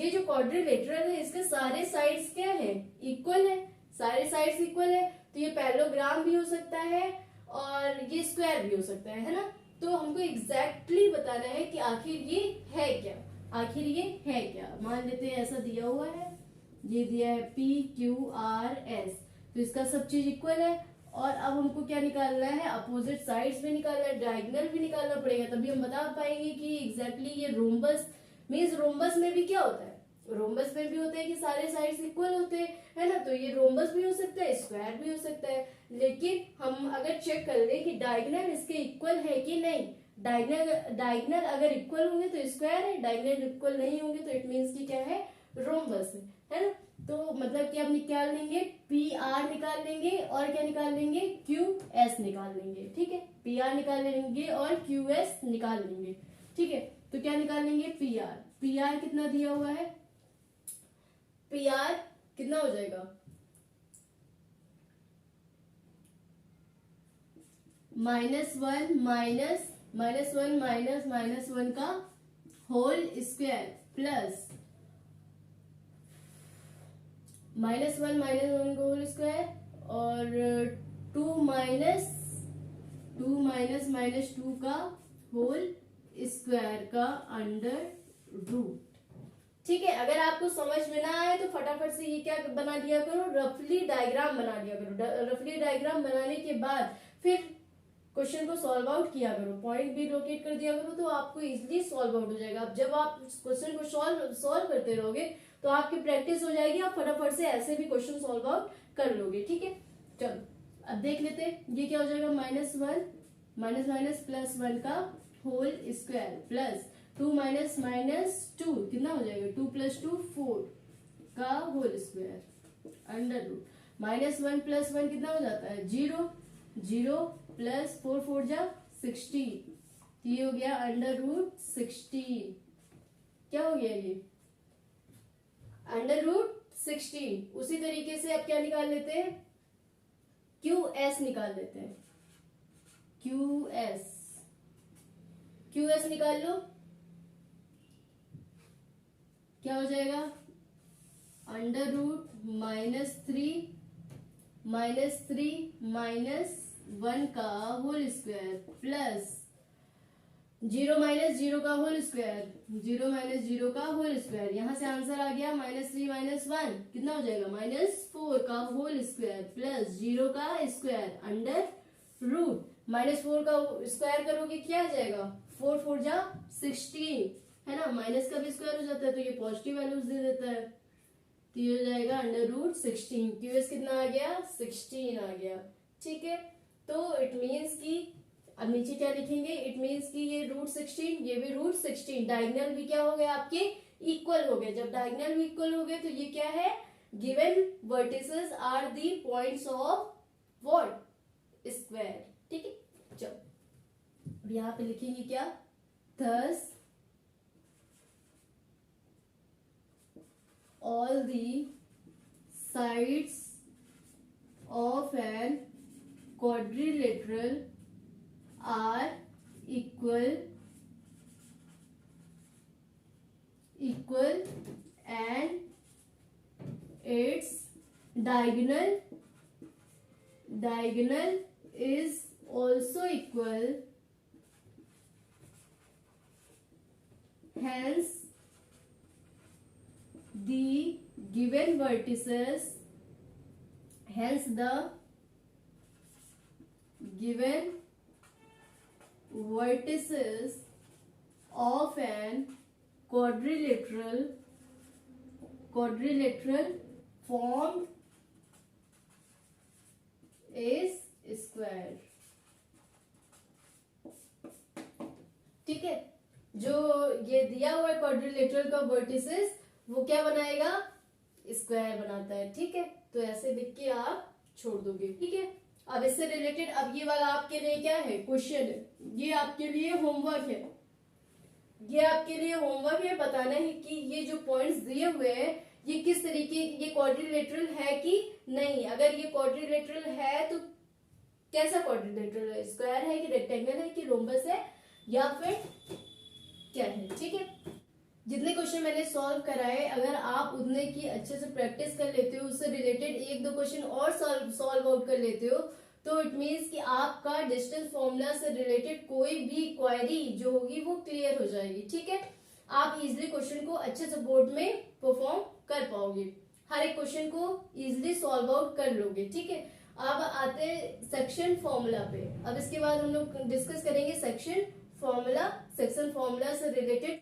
जो क्वाड्रिलेटरल है इसके सारे साइड्स क्या है, इक्वल है। सारे साइड्स इक्वल है, तो ये पैरेललोग्राम भी हो सकता है और ये स्क्वायर भी हो सकता है ना। तो हमको एग्जैक्टली बताना है कि आखिर ये है क्या, आखिर ये है क्या। मान लेते हैं ऐसा दिया हुआ है, ये दिया है PQRS, तो इसका सब चीज इक्वल है। और अब हमको क्या निकालना है, अपोजिट साइड्स भी निकालना है, डायगोनल भी निकालना पड़ेगा, तभी हम बता पाएंगे कि एग्जैक्टली ये रोम्बस मीन्स रोम्बस में भी क्या होता है, रोम्बस में भी होता है कि सारे साइड्स इक्वल होते हैं, है ना। तो ये रोम्बस भी हो सकता है, स्क्वायर भी हो सकता है। लेकिन हम अगर चेक कर लें कि डायगोनल इसके इक्वल है कि नहीं, डायगोनल अगर इक्वल होंगे तो स्क्वायर है, डायगोनल इक्वल नहीं होंगे तो इट मीन्स कि क्या है, रोम्बस है ना। तो मतलब कि आप निकाल लेंगे PR निकाल लेंगे और क्या निकाल लेंगे, QS निकाल लेंगे। ठीक है, PR निकाल लेंगे और QS निकाल लेंगे। ठीक है, तो क्या निकाल लेंगे, PR कितना दिया हुआ है, PR कितना हो जाएगा, -1 माइनस 1 का होल स्क्वायर प्लस -1 का होल स्क्वायर और 2 माइनस 2 का होल स्क्वायर का अंडर रूट। ठीक है, अगर आपको समझ में ना आए तो फटाफट से ये क्या बना लिया करो, रफली डायग्राम बना लिया करो। रफली डायग्राम बनाने के बाद फिर क्वेश्चन को सॉल्व आउट किया करो, पॉइंट भी लोकेट कर दिया करो, तो आपको इजीली सॉल्व आउट हो जाएगा। अब जब आप क्वेश्चन को सॉल्व करते रहोगे तो आपकी प्रैक्टिस हो जाएगी, आप फटाफट से ऐसे भी क्वेश्चन सॉल्व आउट कर लोगे। ठीक है, चलो अब देख लेते हैं। ये क्या हो जाएगा, -1 माइनस प्लस 1 का होल स्क्वायर प्लस 2 माइनस 2 कितना हो जाएगा, 2 प्लस 2 4 का whole square under root -1 plus 1 कितना हो जाता है, 0 प्लस 4 4 जा 16, ये हो गया अंडर रूट 16। क्या हो गया, ये अंडर रूट 16। उसी तरीके से अब क्या निकाल लेते हैं, QS निकाल लेते हैं। QS निकाल लो, क्या हो जाएगा, अंडर रूट -3 -1 का होल स्क्वायर प्लस 0 - 0 का होल स्क्वायर, 0 - 0 का होल स्क्वायर। यहां से आंसर आ गया -3 - 1 कितना हो जाएगा, -4 का होल स्क्वायर प्लस 0 का स्क्वायर अंडर रूट। -4 का स्क्वायर करोगे क्या आ जाएगा, 4 4 जा 16 है ना, माइनस का भी स्क्वायर हो जाता है तो ये पॉजिटिव वैल्यूज दे देता है, तो ये हो जाएगा अंडर रूट 16। क्यूएस कितना आ गया, 16 आ गया। ठीक है, तो इट मीन्स की अब नीचे क्या लिखेंगे, इट मीन्स कि ये √16, ये भी √16, डायगोनल भी क्या हो गया आपके, इक्वल हो गए। जब डायगोनल भी इक्वल हो गए तो ये क्या है, given vertices are the points of what, square. ठीक है, चलो अब यहाँ पे लिखेंगे क्या, thus all the sides of an quadrilateral are equal and its diagonal is also equal, hence the given vertices, hence the given vertices of an quadrilateral formed is square। ठीक है, जो ये दिया हुआ है क्वाड्रिलेटरल का वर्टिसेस वो क्या बनाएगा, स्क्वायर बनाता है। ठीक है, तो ऐसे लिख के आप छोड़ दोगे। ठीक है, अब इससे रिलेटेड अब ये वाला आपके लिए क्या है, क्वेश्चन है, ये आपके लिए होमवर्क है, ये आपके लिए होमवर्क है, बताना है कि ये जो पॉइंट्स दिए हुए हैं ये किस तरीके, ये क्वाड्रिलेटरल है कि नहीं। अगर ये क्वाड्रिलेटरल है तो कैसा क्वाड्रिलेटरल है, स्क्वायर है कि रेक्टेंगल है कि रोम्बस है या फिर क्या है। ठीक है, जितने क्वेश्चन मैंने सॉल्व कराए अगर आप उतने की अच्छे से प्रैक्टिस कर लेते हो, उससे रिलेटेड 1-2 क्वेश्चन और सॉल्व आउट कर लेते हो, तो इट मीन्स कि आपका डिस्टेंस फॉर्मूला से रिलेटेड कोई भी क्वेरी जो होगी वो क्लियर हो जाएगी। ठीक है, आप इजिली क्वेश्चन को अच्छे से बोर्ड में परफॉर्म कर पाओगे, हर एक क्वेश्चन को इजिली सॉल्व आउट कर लोगे। ठीक है, अब आते सेक्शन फॉर्मूला पे। अब इसके बाद हम लोग डिस्कस करेंगे सेक्शन फॉर्मूला से रिलेटेड